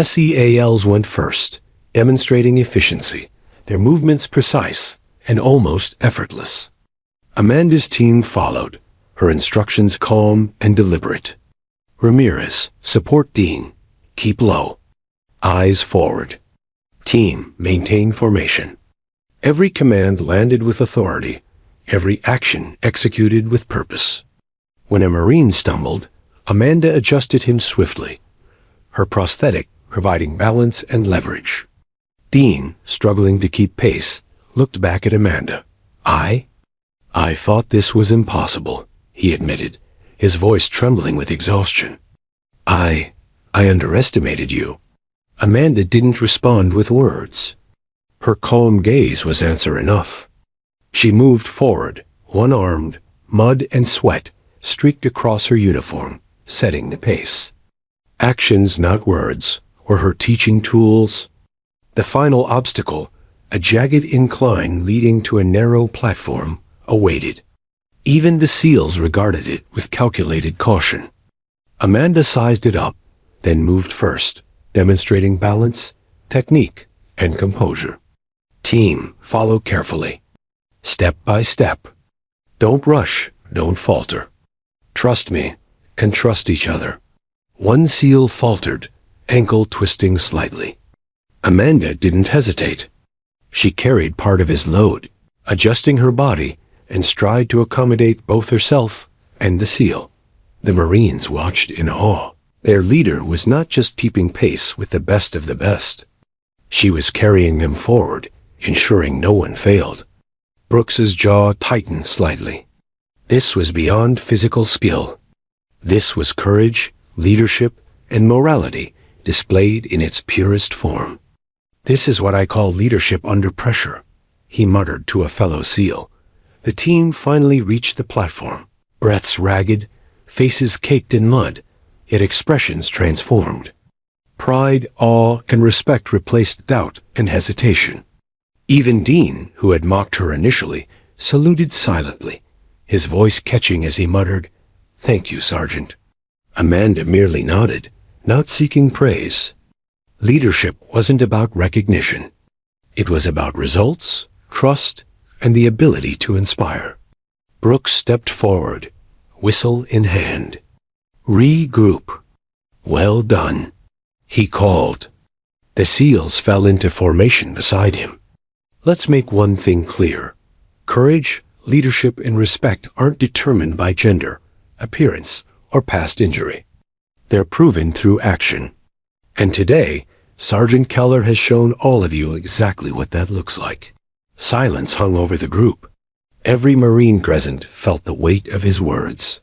SEALs went first, demonstrating efficiency, their movements precise and almost effortless. Amanda's team followed, her instructions calm and deliberate. "Ramirez, support Dean. Keep low. Eyes forward. Team, maintain formation." Every command landed with authority, every action executed with purpose. When a Marine stumbled, Amanda adjusted him swiftly, her prosthetic providing balance and leverage. Dean, struggling to keep pace, looked back at Amanda. I thought this was impossible," he admitted, his voice trembling with exhaustion. I underestimated you." Amanda didn't respond with words. Her calm gaze was answer enough. She moved forward, one-armed, mud and sweat streaked across her uniform, setting the pace. Actions, not words, were her teaching tools. The final obstacle, A jagged incline leading to a narrow platform awaited. Even the SEALs regarded it with calculated caution. Amanda sized it up, then moved first, demonstrating balance, technique, and composure. Team, follow carefully. Step by step. Don't rush, don't falter. Trust me, can trust each other. One SEAL faltered, ankle twisting slightly. Amanda didn't hesitate. She carried part of his load, adjusting her body and stride to accommodate both herself and the SEAL. The Marines watched in awe. Their leader was not just keeping pace with the best of the best. She was carrying them forward, ensuring no one failed. Brooks's jaw tightened slightly. This was beyond physical skill. This was courage, leadership, and morality displayed in its purest form. This is what I call leadership under pressure, he muttered to a fellow SEAL. The team finally reached the platform, breaths ragged, faces caked in mud, yet expressions transformed. Pride, awe, and respect replaced doubt and hesitation. Even Dean, who had mocked her initially, saluted silently, his voice catching as he muttered, "Thank you, Sergeant." Amanda merely nodded, not seeking praise. Leadership wasn't about recognition. It was about results, trust, and the ability to inspire. Brooks stepped forward, whistle in hand. "Regroup." "Well done," he called. The SEALs fell into formation beside him. Let's make one thing clear. Courage, leadership, and respect aren't determined by gender, appearance, or past injury. They're proven through action. And today, Sergeant Keller has shown all of you exactly what that looks like. Silence hung over the group. Every Marine present felt the weight of his words.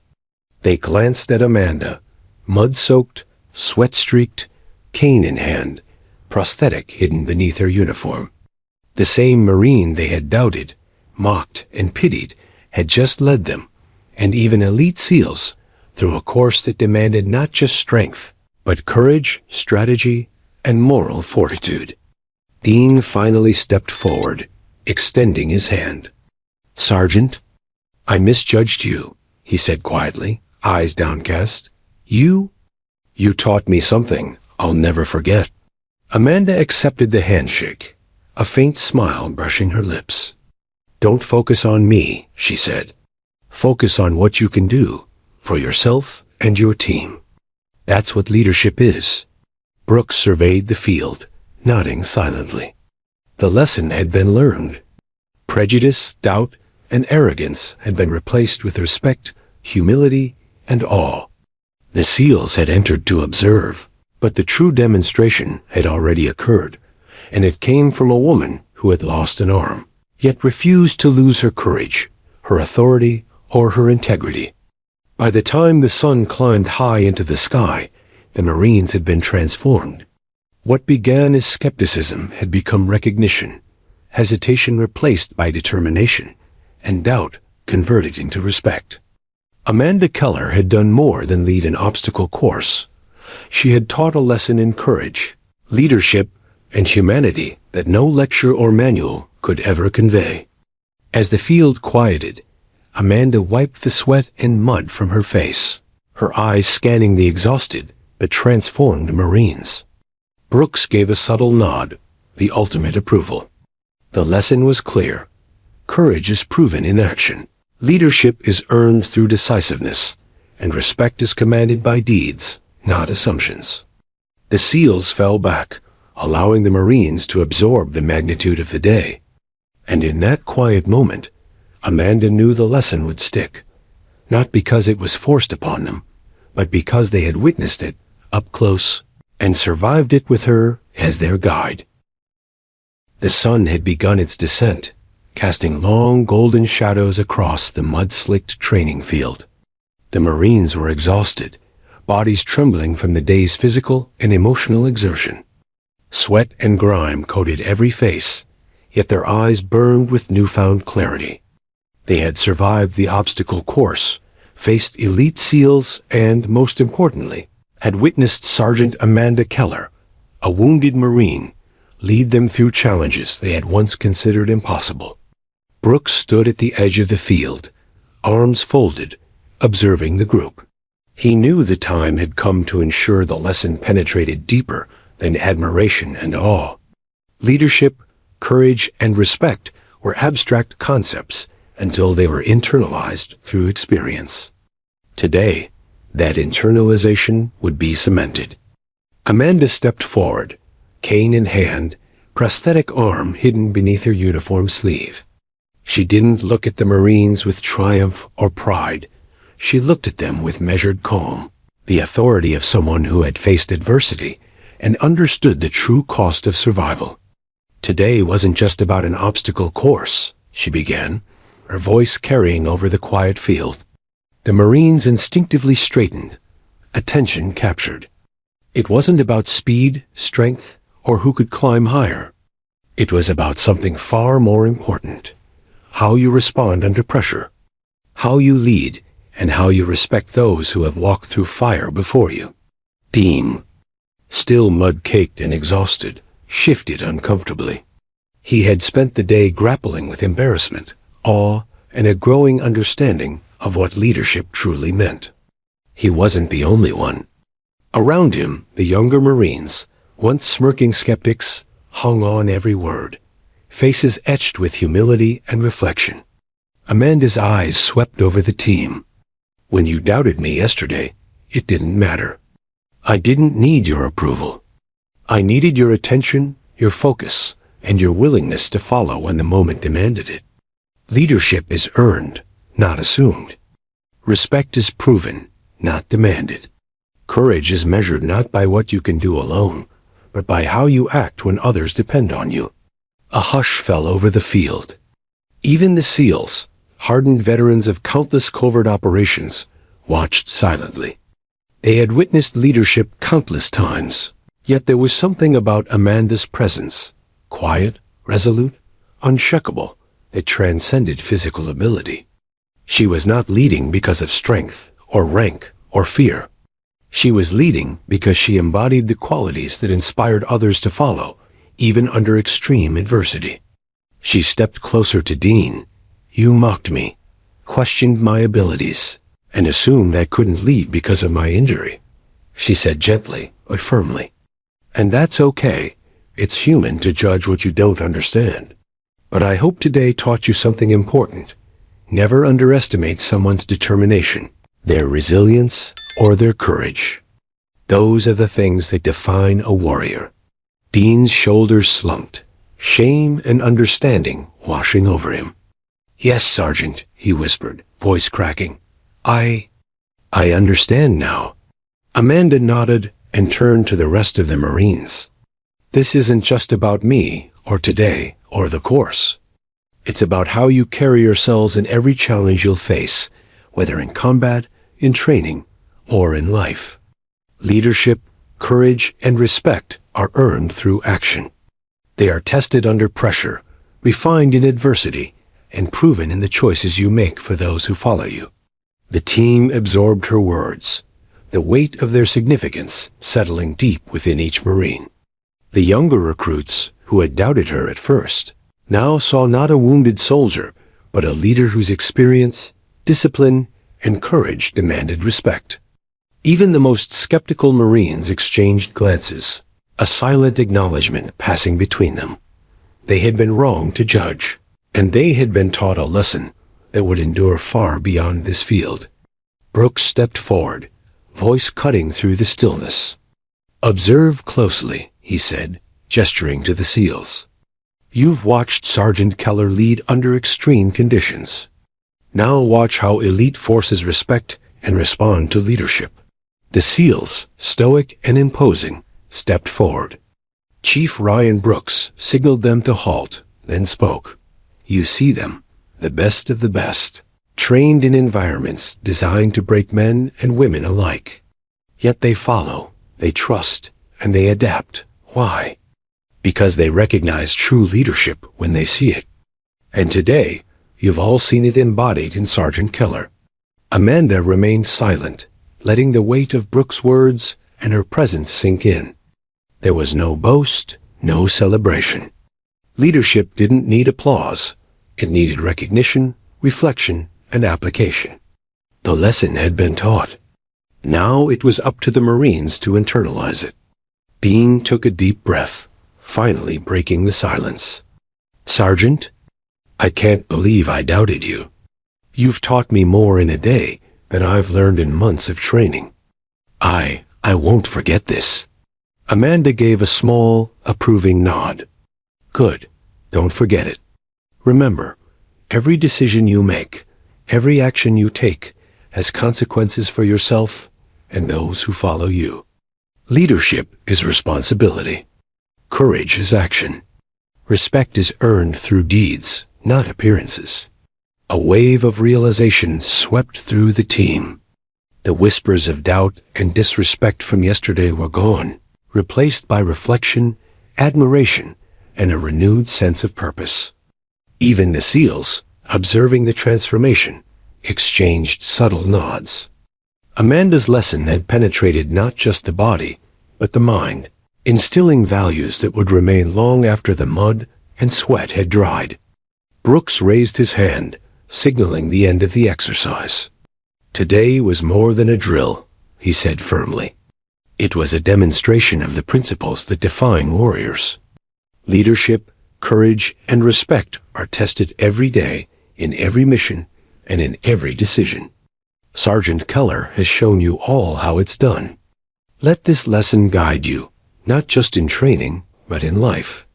They glanced at Amanda, mud-soaked, sweat-streaked, cane in hand, prosthetic hidden beneath her uniform. The same Marine they had doubted, mocked, and pitied had just led them, and even elite SEALs, through a course that demanded not just strength, but courage, strategy, and moral fortitude. Dean finally stepped forward, extending his hand. "Sergeant, I misjudged you," he said quietly, eyes downcast. You taught me something I'll never forget." Amanda accepted the handshake, a faint smile brushing her lips. "Don't focus on me," she said. "Focus on what you can do for yourself and your team. That's what leadership is." Brooks surveyed the field, nodding silently. The lesson had been learned. Prejudice, doubt, and arrogance had been replaced with respect, humility, and awe. The SEALs had entered to observe, but the true demonstration had already occurred, and it came from a woman who had lost an arm, yet refused to lose her courage, her authority, or her integrity. By the time the sun climbed high into the sky, the Marines had been transformed. What began as skepticism had become recognition, hesitation replaced by determination, and doubt converted into respect. Amanda Keller had done more than lead an obstacle course. She had taught a lesson in courage, leadership, and humanity that no lecture or manual could ever convey. As the field quieted, Amanda wiped the sweat and mud from her face, her eyes scanning the exhausted but transformed Marines. Brooks gave a subtle nod, the ultimate approval. The lesson was clear. Courage is proven in action. Leadership is earned through decisiveness, and respect is commanded by deeds, not assumptions. The SEALs fell back, allowing the Marines to absorb the magnitude of the day. And in that quiet moment, Amanda knew the lesson would stick, not because it was forced upon them, but because they had witnessed it up close and survived it with her as their guide. The sun had begun its descent, casting long golden shadows across the mud-slicked training field. The Marines were exhausted, bodies trembling from the day's physical and emotional exertion. Sweat and grime coated every face, yet their eyes burned with newfound clarity. They had survived the obstacle course, faced elite SEALs, and, most importantly, had witnessed Sergeant Amanda Keller, a wounded Marine, lead them through challenges they had once considered impossible. Brooks stood at the edge of the field, arms folded, observing the group. He knew the time had come to ensure the lesson penetrated deeper than admiration and awe. Leadership, courage, and respect were abstract concepts until they were internalized through experience. Today, that internalization would be cemented. Amanda stepped forward, cane in hand, prosthetic arm hidden beneath her uniform sleeve. She didn't look at the Marines with triumph or pride. She looked at them with measured calm, the authority of someone who had faced adversity and understood the true cost of survival. Today wasn't just about an obstacle course, she began, her voice carrying over the quiet field. The Marines instinctively straightened, attention captured. It wasn't about speed, strength, or who could climb higher. It was about something far more important: how you respond under pressure, how you lead, and how you respect those who have walked through fire before you. Dean, still mud-caked and exhausted, shifted uncomfortably. He had spent the day grappling with embarrassment, awe, and a growing understanding of what leadership truly meant. He wasn't the only one. Around him, the younger Marines, once smirking skeptics, hung on every word, faces etched with humility and reflection. Amanda's eyes swept over the team. When you doubted me yesterday, it didn't matter. I didn't need your approval. I needed your attention, your focus, and your willingness to follow when the moment demanded it. Leadership is earned, not assumed. Respect is proven, not demanded. Courage is measured not by what you can do alone, but by how you act when others depend on you. A hush fell over the field. Even the SEALs, hardened veterans of countless covert operations, watched silently. They had witnessed leadership countless times, yet there was something about Amanda's presence, quiet, resolute, unshakable, that transcended physical ability. She was not leading because of strength, or rank, or fear. She was leading because she embodied the qualities that inspired others to follow, even under extreme adversity. She stepped closer to Dean. You mocked me, questioned my abilities, and assumed I couldn't lead because of my injury, she said gently but firmly. And that's okay. It's human to judge what you don't understand. But I hope today taught you something important. Never underestimate someone's determination, their resilience, or their courage. Those are the things that define a warrior. Dean's shoulders slumped, shame and understanding washing over him. Yes, Sergeant, he whispered, voice cracking. I understand now. Amanda nodded and turned to the rest of the Marines. This isn't just about me, or today, or the course. It's about how you carry yourselves in every challenge you'll face, whether in combat, in training, or in life. Leadership, courage, and respect are earned through action. They are tested under pressure, refined in adversity, and proven in the choices you make for those who follow you. The team absorbed her words, the weight of their significance settling deep within each Marine. The younger recruits, who had doubted her at first, now saw not a wounded soldier, but a leader whose experience, discipline, and courage demanded respect. Even the most skeptical Marines exchanged glances, a silent acknowledgement passing between them. They had been wrong to judge, and they had been taught a lesson that would endure far beyond this field. Brooks stepped forward, voice cutting through the stillness. Observe closely, he said, gesturing to the SEALs. You've watched Sergeant Keller lead under extreme conditions. Now watch how elite forces respect and respond to leadership. The SEALs, stoic and imposing, stepped forward. Chief Ryan Brooks signaled them to halt, then spoke. You see them, the best of the best, trained in environments designed to break men and women alike. Yet they follow, they trust, and they adapt. Why? Because they recognize true leadership when they see it. And today, you've all seen it embodied in Sergeant Keller. Amanda remained silent, letting the weight of Brooks' words and her presence sink in. There was no boast, no celebration. Leadership didn't need applause. It needed recognition, reflection, and application. The lesson had been taught. Now it was up to the Marines to internalize it. Dean took a deep breath, finally breaking the silence. "Sergeant, I can't believe I doubted you. You've taught me more in a day than I've learned in months of training. I won't forget this." Amanda gave a small, approving nod. "Good. Don't forget it. Remember, every decision you make, every action you take, has consequences for yourself and those who follow you. Leadership is responsibility. Courage is action. Respect is earned through deeds, not appearances." A wave of realization swept through the team. The whispers of doubt and disrespect from yesterday were gone, replaced by reflection, admiration, and a renewed sense of purpose. Even the SEALs, observing the transformation, exchanged subtle nods. Amanda's lesson had penetrated not just the body, but the mind, instilling values that would remain long after the mud and sweat had dried. Brooks raised his hand, signaling the end of the exercise. "Today was more than a drill," he said firmly. "It was a demonstration of the principles that define warriors. Leadership, courage, and respect are tested every day, in every mission, and in every decision. Sergeant Keller has shown you all how it's done. Let this lesson guide you, not just in training, but in life."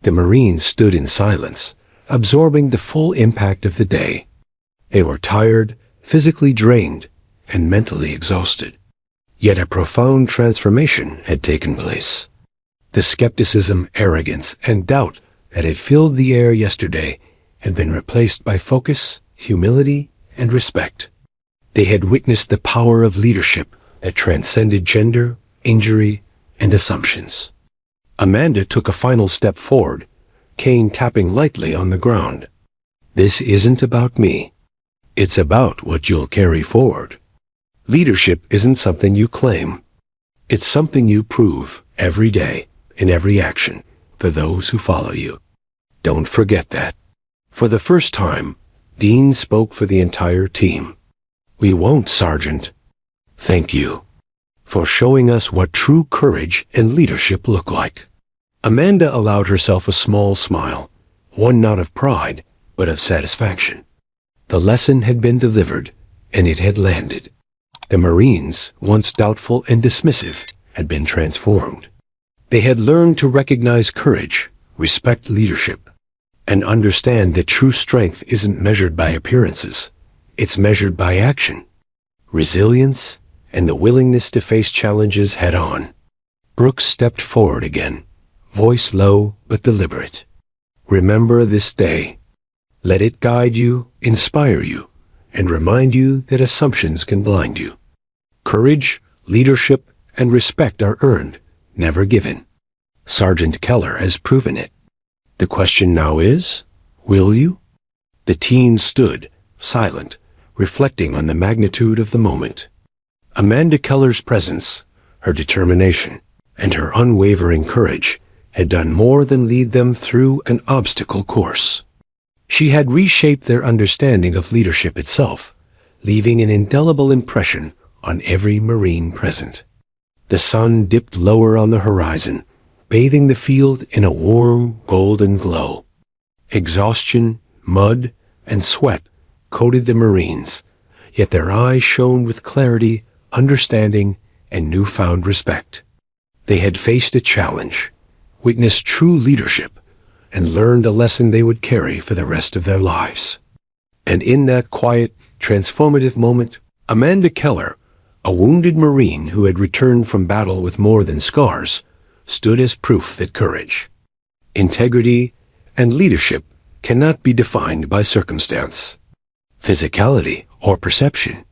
The Marines stood in silence, absorbing the full impact of the day. They were tired, physically drained, and mentally exhausted. Yet a profound transformation had taken place. The skepticism, arrogance, and doubt that had filled the air yesterday had been replaced by focus, humility, and respect. They had witnessed the power of leadership that transcended gender, injury, and assumptions. Amanda took a final step forward, cane tapping lightly on the ground. "This isn't about me. It's about what you'll carry forward. Leadership isn't something you claim. It's something you prove every day, in every action, for those who follow you. Don't forget that." For the first time, Dean spoke for the entire team. "We won't, Sergeant. Thank you for showing us what true courage and leadership look like." Amanda allowed herself a small smile, one not of pride, but of satisfaction. The lesson had been delivered, and it had landed. The Marines, once doubtful and dismissive, had been transformed. They had learned to recognize courage, respect leadership, and understand that true strength isn't measured by appearances. It's measured by action, resilience, and the willingness to face challenges head-on. Brooks stepped forward again, voice low but deliberate. "Remember this day. Let it guide you, inspire you, and remind you that assumptions can blind you. Courage, leadership, and respect are earned, never given. Sergeant Keller has proven it. The question now is, will you?" The team stood, silent, reflecting on the magnitude of the moment. Amanda Keller's presence, her determination, and her unwavering courage had done more than lead them through an obstacle course. She had reshaped their understanding of leadership itself, leaving an indelible impression on every Marine present. The sun dipped lower on the horizon, bathing the field in a warm, golden glow. Exhaustion, mud, and sweat coated the Marines, yet their eyes shone with clarity, understanding, and newfound respect. They had faced a challenge, witnessed true leadership, and learned a lesson they would carry for the rest of their lives. And in that quiet, transformative moment, Amanda Keller, a wounded Marine who had returned from battle with more than scars, stood as proof that courage, integrity, and leadership cannot be defined by circumstance, physicality, or perception.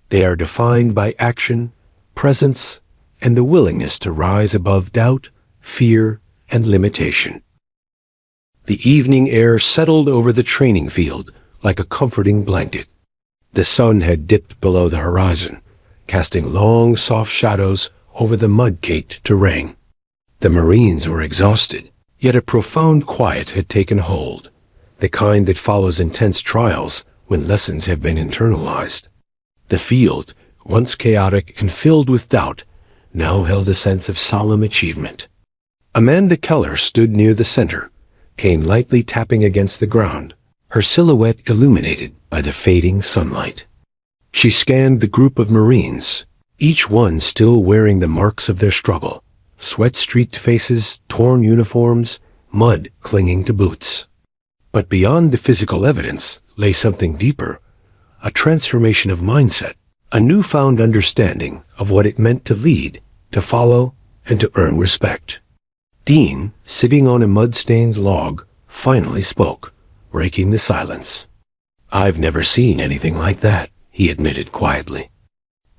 They are defined by action, presence, and the willingness to rise above doubt, fear, and limitation. The evening air settled over the training field like a comforting blanket. The sun had dipped below the horizon, casting long, soft shadows over the mud-caked terrain. The Marines were exhausted, Yet a profound quiet had taken hold, the kind that follows intense trials when lessons have been internalized. The field, once chaotic and filled with doubt, now held a sense of solemn achievement. Amanda Keller stood near the center, cane lightly tapping against the ground, her silhouette illuminated by the fading sunlight. She scanned the group of Marines, each one still wearing the marks of their struggle, sweat-streaked faces, torn uniforms, mud clinging to boots. But beyond the physical evidence lay something deeper, a transformation of mindset, a newfound understanding of what it meant to lead, to follow, and to earn respect. Dean, sitting on a mud-stained log, finally spoke, breaking the silence. "I've never seen anything like that," he admitted quietly.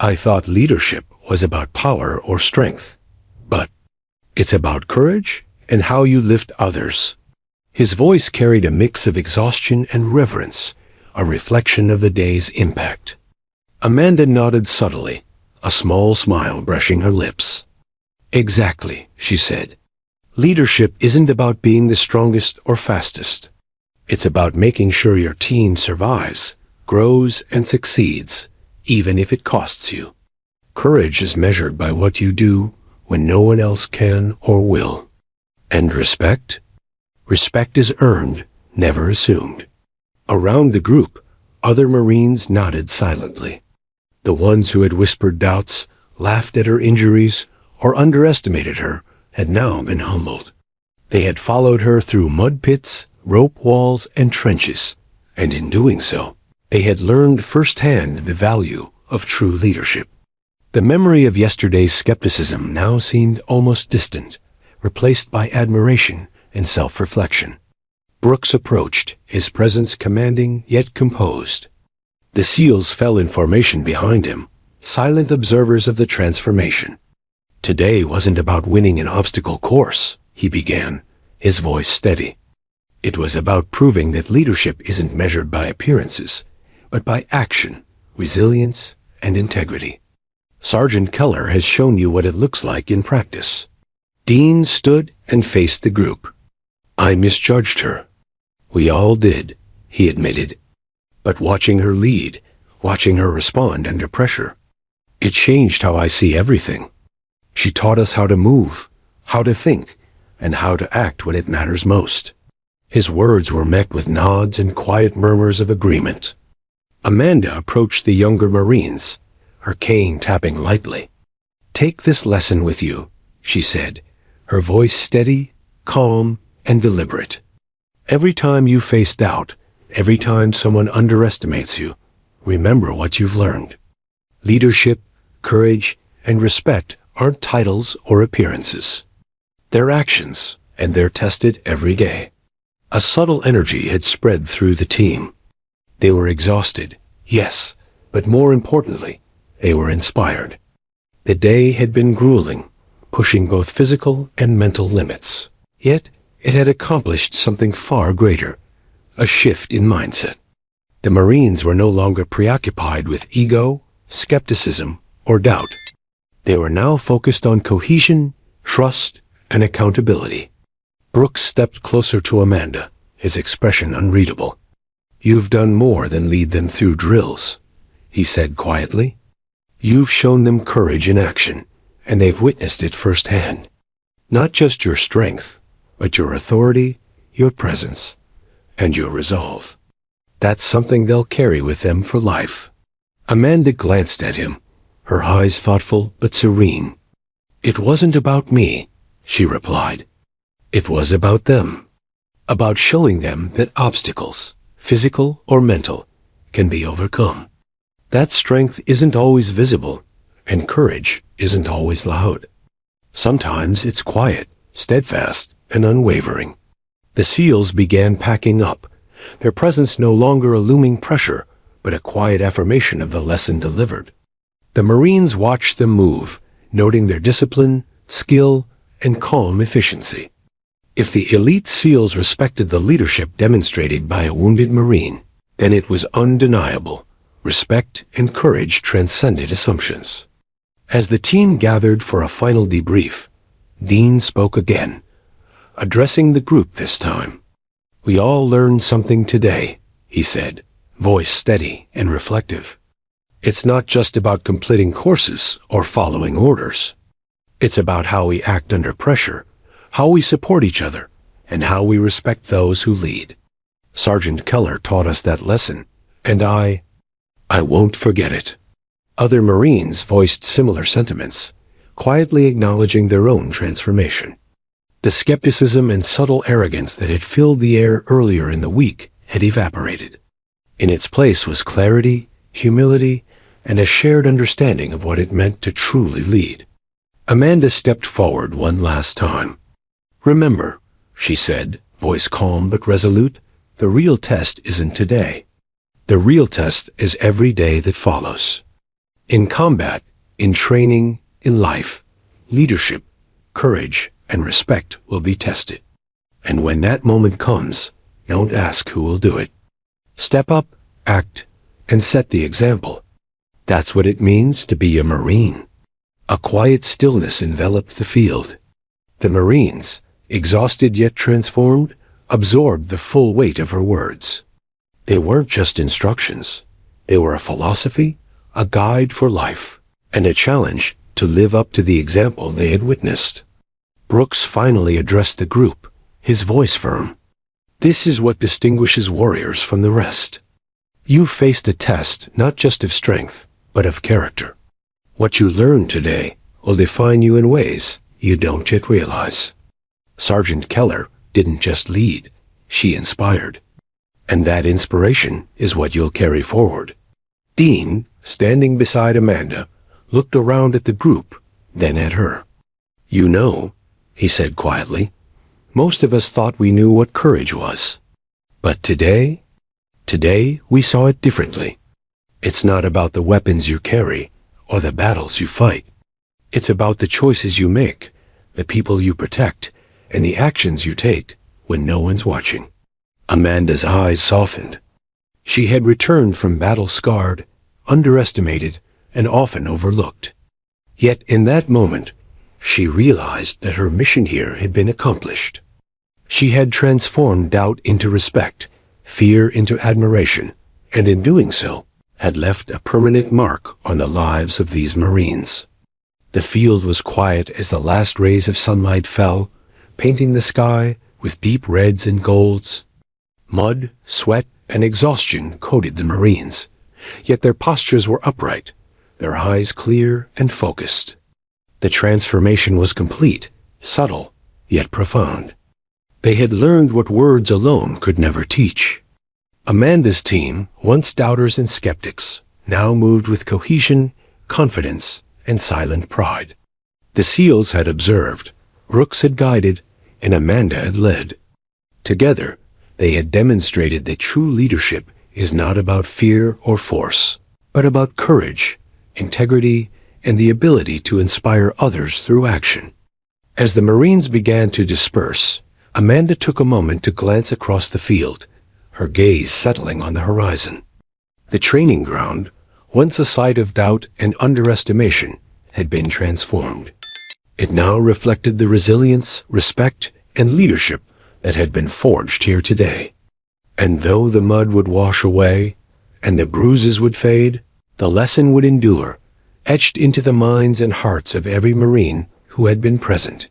"I thought leadership was about power or strength, but it's about courage and how you lift others." His voice carried a mix of exhaustion and reverence, a reflection of the day's impact. Amanda nodded subtly, a small smile brushing her lips. "Exactly," she said. "Leadership isn't about being the strongest or fastest. It's about making sure your team survives, grows, and succeeds, even if it costs you. Courage is measured by what you do when no one else can or will. And respect? Respect is earned, never assumed." Around the group, other Marines nodded silently. The ones who had whispered doubts, laughed at her injuries, or underestimated her had now been humbled. They had followed her through mud pits, rope walls, and trenches, and in doing so, they had learned firsthand the value of true leadership. The memory of yesterday's skepticism now seemed almost distant, replaced by admiration and self-reflection. Brooks approached, his presence commanding yet composed. The SEALs fell in formation behind him, silent observers of the transformation. "Today wasn't about winning an obstacle course," he began, his voice steady. "It was about proving that leadership isn't measured by appearances, but by action, resilience, and integrity. Sergeant Keller has shown you what it looks like in practice." Dean stood and faced the group. "I misjudged her. We all did," he admitted. "But watching her lead, watching her respond under pressure, it changed how I see everything. She taught us how to move, how to think, and how to act when it matters most." His words were met with nods and quiet murmurs of agreement. Amanda approached the younger Marines, her cane tapping lightly. "Take this lesson with you," she said, her voice steady, calm, and deliberate. "Every time you face doubt, every time someone underestimates you, remember what you've learned. Leadership, courage, and respect aren't titles or appearances. They're actions, and they're tested every day." A subtle energy had spread through the team. They were exhausted, yes, but more importantly, they were inspired. The day had been grueling, pushing both physical and mental limits. Yet, it had accomplished something far greater, a shift in mindset. The Marines were no longer preoccupied with ego, skepticism, or doubt. They were now focused on cohesion, trust, and accountability. Brooks stepped closer to Amanda, his expression unreadable. "You've done more than lead them through drills," he said quietly. "You've shown them courage in action, and they've witnessed it firsthand. Not just your strength, but your authority, your presence, and your resolve. That's something they'll carry with them for life." Amanda glanced at him, her eyes thoughtful but serene. "It wasn't about me," she replied. "It was about them. About showing them that obstacles, physical or mental, can be overcome. That strength isn't always visible, and courage isn't always loud. Sometimes it's quiet, steadfast, and unwavering." The SEALs began packing up, their presence no longer a looming pressure, but a quiet affirmation of the lesson delivered. The Marines watched them move, noting their discipline, skill, and calm efficiency. If the elite SEALs respected the leadership demonstrated by a wounded Marine, then it was undeniable. Respect and courage transcended assumptions. As the team gathered for a final debrief, Dean spoke again, addressing the group this time. "We all learned something today," he said, voice steady and reflective. "It's not just about completing courses or following orders. It's about how we act under pressure, how we support each other, and how we respect those who lead. Sergeant Keller taught us that lesson, and I won't forget it." Other Marines voiced similar sentiments, quietly acknowledging their own transformation. The skepticism and subtle arrogance that had filled the air earlier in the week had evaporated. In its place was clarity, humility, and a shared understanding of what it meant to truly lead. Amanda stepped forward one last time. "Remember," she said, voice calm but resolute, "the real test isn't today. The real test is every day that follows. In combat, in training, in life, leadership, courage, and respect will be tested. And when that moment comes, don't ask who will do it. Step up, act, and set the example." That's what it means to be a Marine. A quiet stillness enveloped the field. The Marines, exhausted yet transformed, absorbed the full weight of her words. They weren't just instructions. They were a philosophy, a guide for life, and a challenge to live up to the example they had witnessed. Brooks finally addressed the group, his voice firm. "This is what distinguishes warriors from the rest. You faced a test not just of strength, but of character. What you learned today will define you in ways you don't yet realize." Sergeant Keller didn't just lead, she inspired. And that inspiration is what you'll carry forward. Dean, standing beside Amanda, looked around at the group, then at her. "You know," he said quietly, "most of us thought we knew what courage was. But today we saw it differently. It's not about the weapons you carry or the battles you fight. It's about the choices you make, the people you protect, and the actions you take when no one's watching." Amanda's eyes softened. She had returned from battle scarred, underestimated, and often overlooked. Yet in that moment, she realized that her mission here had been accomplished. She had transformed doubt into respect, fear into admiration, and in doing so, had left a permanent mark on the lives of these Marines. The field was quiet as the last rays of sunlight fell, painting the sky with deep reds and golds. Mud, sweat, and exhaustion coated the Marines, yet their postures were upright, their eyes clear and focused. The transformation was complete, subtle, yet profound. They had learned what words alone could never teach. Amanda's team, once doubters and skeptics, now moved with cohesion, confidence, and silent pride. The SEALs had observed, Brooks had guided, and Amanda had led. Together, they had demonstrated that true leadership is not about fear or force, but about courage, integrity, and the ability to inspire others through action. As the Marines began to disperse, Amanda took a moment to glance across the field, her gaze settling on the horizon. The training ground, once a site of doubt and underestimation, had been transformed. It now reflected the resilience, respect, and leadership that had been forged here today. And though the mud would wash away, and the bruises would fade, the lesson would endure, etched into the minds and hearts of every Marine who had been present.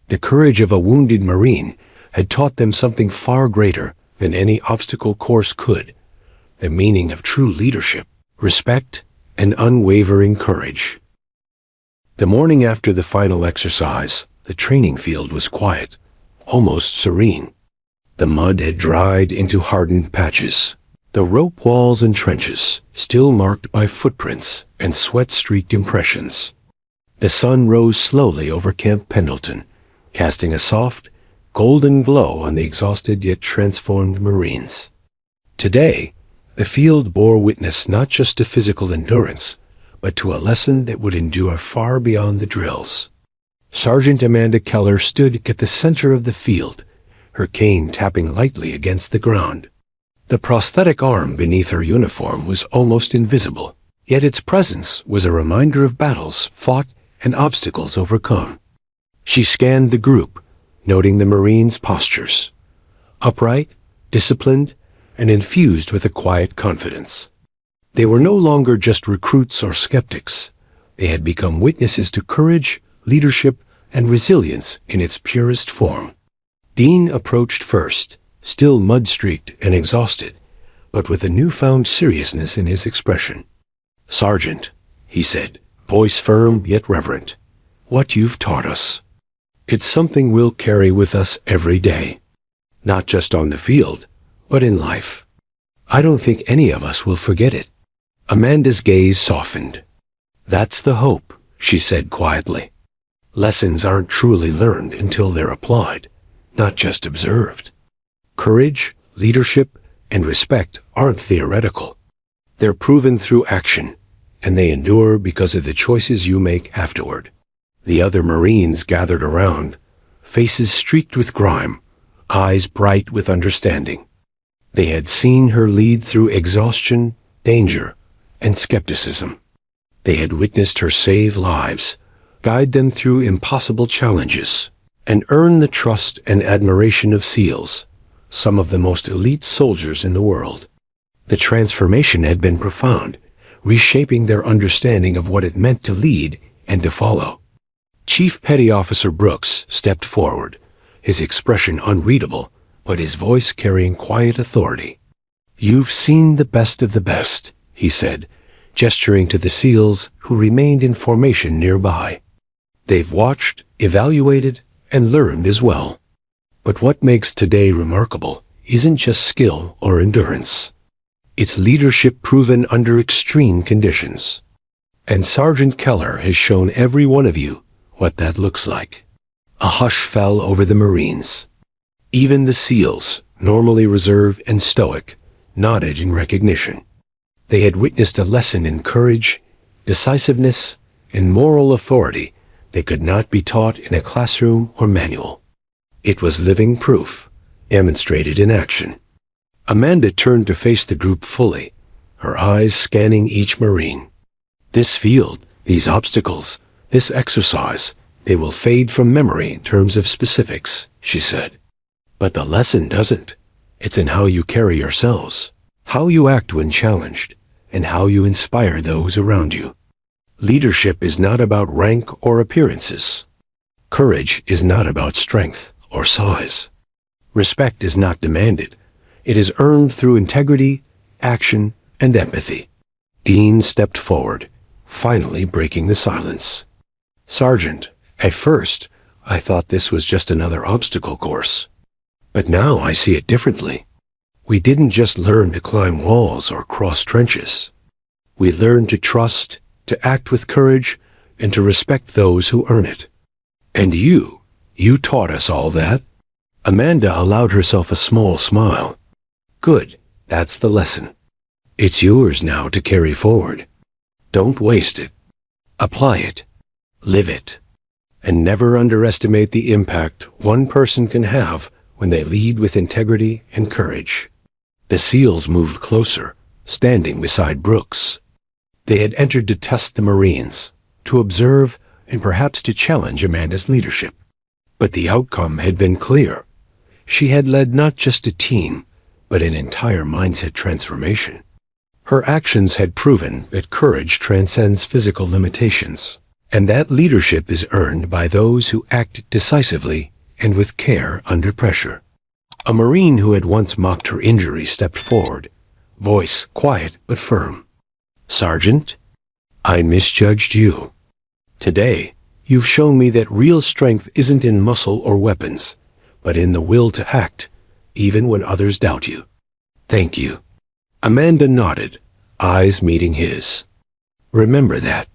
The courage of a wounded Marine had taught them something far greater than any obstacle course could, the meaning of true leadership, respect, and unwavering courage. The morning after the final exercise, the training field was quiet, almost serene. The mud had dried into hardened patches, the rope walls and trenches still marked by footprints and sweat-streaked impressions. The sun rose slowly over Camp Pendleton, casting a soft, golden glow on the exhausted yet transformed Marines. Today, the field bore witness not just to physical endurance, but to a lesson that would endure far beyond the drills. Sergeant Amanda Keller stood at the center of the field, her cane tapping lightly against the ground. The prosthetic arm beneath her uniform was almost invisible, yet its presence was a reminder of battles fought and obstacles overcome. She scanned the group, noting the Marines' postures. Upright, disciplined, and infused with a quiet confidence. They were no longer just recruits or skeptics. They had become witnesses to courage, leadership, and resilience in its purest form. Dean approached first, still mud-streaked and exhausted, but with a newfound seriousness in his expression. "Sergeant," he said, voice firm yet reverent, "what you've taught us. It's something we'll carry with us every day. Not just on the field, but in life. I don't think any of us will forget it." Amanda's gaze softened. "That's the hope," she said quietly. "Lessons aren't truly learned until they're applied, not just observed. Courage, leadership, and respect aren't theoretical. They're proven through action, and they endure because of the choices you make afterward." The other Marines gathered around, faces streaked with grime, eyes bright with understanding. They had seen her lead through exhaustion, danger, and skepticism. They had witnessed her save lives, guide them through impossible challenges, and earn the trust and admiration of SEALs, some of the most elite soldiers in the world. The transformation had been profound, reshaping their understanding of what it meant to lead and to follow. Chief Petty Officer Brooks stepped forward, his expression unreadable, but his voice carrying quiet authority. "You've seen the best of the best," he said, gesturing to the SEALs who remained in formation nearby. "They've watched, evaluated, and learned as well. But what makes today remarkable isn't just skill or endurance. It's leadership proven under extreme conditions. And Sergeant Keller has shown every one of you what that looks like." A hush fell over the Marines. Even the SEALs, normally reserved and stoic, nodded in recognition. They had witnessed a lesson in courage, decisiveness, and moral authority that could not be taught in a classroom or manual. It was living proof, demonstrated in action. Amanda turned to face the group fully, her eyes scanning each Marine. "This field, these obstacles, this exercise, they will fade from memory in terms of specifics," she said. "But the lesson doesn't. It's in how you carry yourselves, how you act when challenged, and how you inspire those around you. Leadership is not about rank or appearances. Courage is not about strength or size. Respect is not demanded. It is earned through integrity, action, and empathy." Dean stepped forward, finally breaking the silence. "Sergeant, at first, I thought this was just another obstacle course. But now I see it differently. We didn't just learn to climb walls or cross trenches. We learned to trust, to act with courage, and to respect those who earn it. And you taught us all that." Amanda allowed herself a small smile. "Good, that's the lesson. It's yours now to carry forward. Don't waste it. Apply it. Live it. And never underestimate the impact one person can have when they lead with integrity and courage." The SEALs moved closer, standing beside Brooks. They had entered to test the Marines, to observe, and perhaps to challenge Amanda's leadership. But the outcome had been clear. She had led not just a team, but an entire mindset transformation. Her actions had proven that courage transcends physical limitations, and that leadership is earned by those who act decisively and with care under pressure. A Marine who had once mocked her injury stepped forward, voice quiet but firm. "Sergeant, I misjudged you. Today, you've shown me that real strength isn't in muscle or weapons, but in the will to act, even when others doubt you. Thank you." Amanda nodded, eyes meeting his. "Remember that.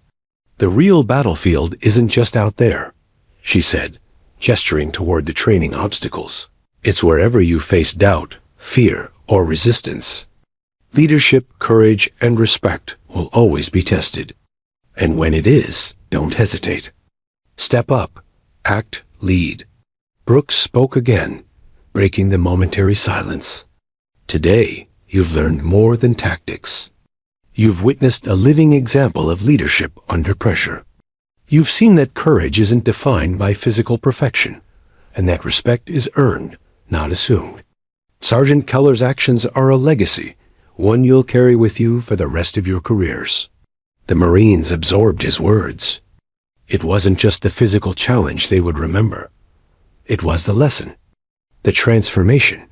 The real battlefield isn't just out there," she said, gesturing toward the training obstacles. "It's wherever you face doubt, fear, or resistance. Leadership, courage, and respect will always be tested. And when it is, don't hesitate. Step up, act, lead." Brooks spoke again, breaking the momentary silence. "Today, you've learned more than tactics. You've witnessed a living example of leadership under pressure. You've seen that courage isn't defined by physical perfection, and that respect is earned, not assumed. Sergeant Keller's actions are a legacy, one you'll carry with you for the rest of your careers. The Marines absorbed his words. It wasn't just the physical challenge they would remember. It was the lesson, the transformation,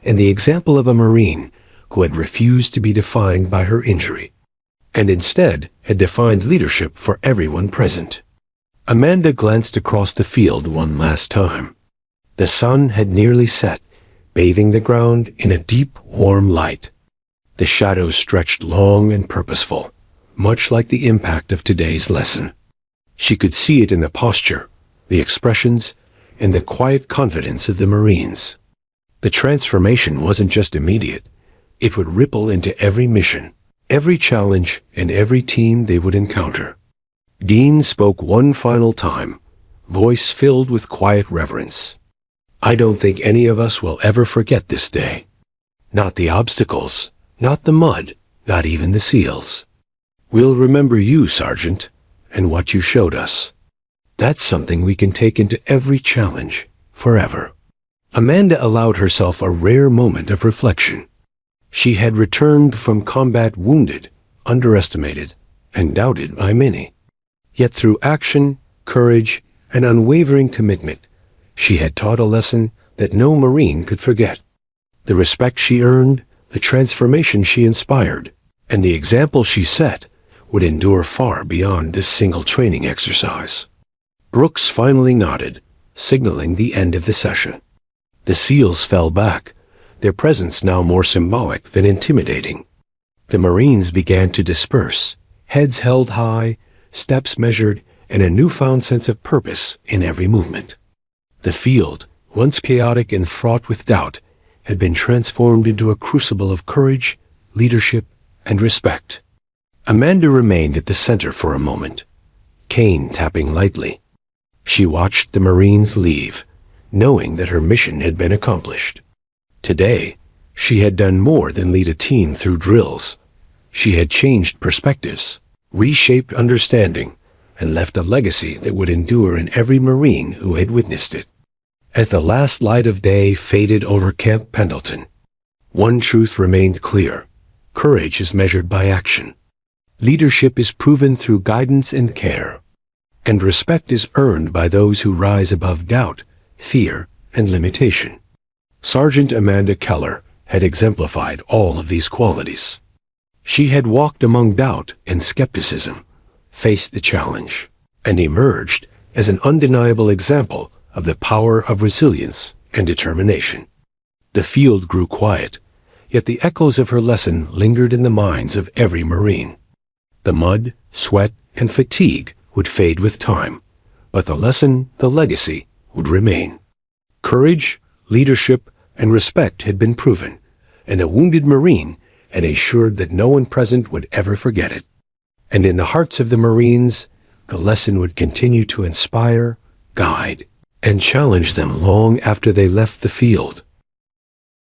and the example of a Marine who had refused to be defined by her injury, and instead had defined leadership for everyone present. Amanda glanced across the field one last time. The sun had nearly set, bathing the ground in a deep, warm light. The shadows stretched long and purposeful, much like the impact of today's lesson. She could see it in the posture, the expressions, and the quiet confidence of the Marines. The transformation wasn't just immediate. It would ripple into every mission, every challenge, and every team they would encounter. Dean spoke one final time, voice filled with quiet reverence. I don't think any of us will ever forget this day. Not the obstacles, not the mud, not even the seals. We'll remember you, Sergeant, and what you showed us. That's something we can take into every challenge, forever. Amanda allowed herself a rare moment of reflection. She had returned from combat wounded, underestimated, and doubted by many. Yet through action, courage, and unwavering commitment, she had taught a lesson that no Marine could forget. The respect she earned, the transformation she inspired, and the example she set would endure far beyond this single training exercise. Brooks finally nodded, signaling the end of the session. The SEALs fell back, their presence now more symbolic than intimidating. The Marines began to disperse, heads held high, steps measured, and a newfound sense of purpose in every movement. The field, once chaotic and fraught with doubt, had been transformed into a crucible of courage, leadership, and respect. Amanda remained at the center for a moment, cane tapping lightly. She watched the Marines leave, knowing that her mission had been accomplished. Today, she had done more than lead a team through drills. She had changed perspectives, reshaped understanding, and left a legacy that would endure in every Marine who had witnessed it. As the last light of day faded over Camp Pendleton, one truth remained clear. Courage is measured by action. Leadership is proven through guidance and care. And respect is earned by those who rise above doubt, fear, and limitation. Sergeant Amanda Keller had exemplified all of these qualities. She had walked among doubt and skepticism, faced the challenge, and emerged as an undeniable example of the power of resilience and determination. The field grew quiet, yet the echoes of her lesson lingered in the minds of every Marine. The mud, sweat, and fatigue would fade with time, but the lesson, the legacy, would remain. Courage, leadership, and respect had been proven, and a wounded Marine had assured that no one present would ever forget it. And in the hearts of the Marines, the lesson would continue to inspire, guide, and challenge them long after they left the field.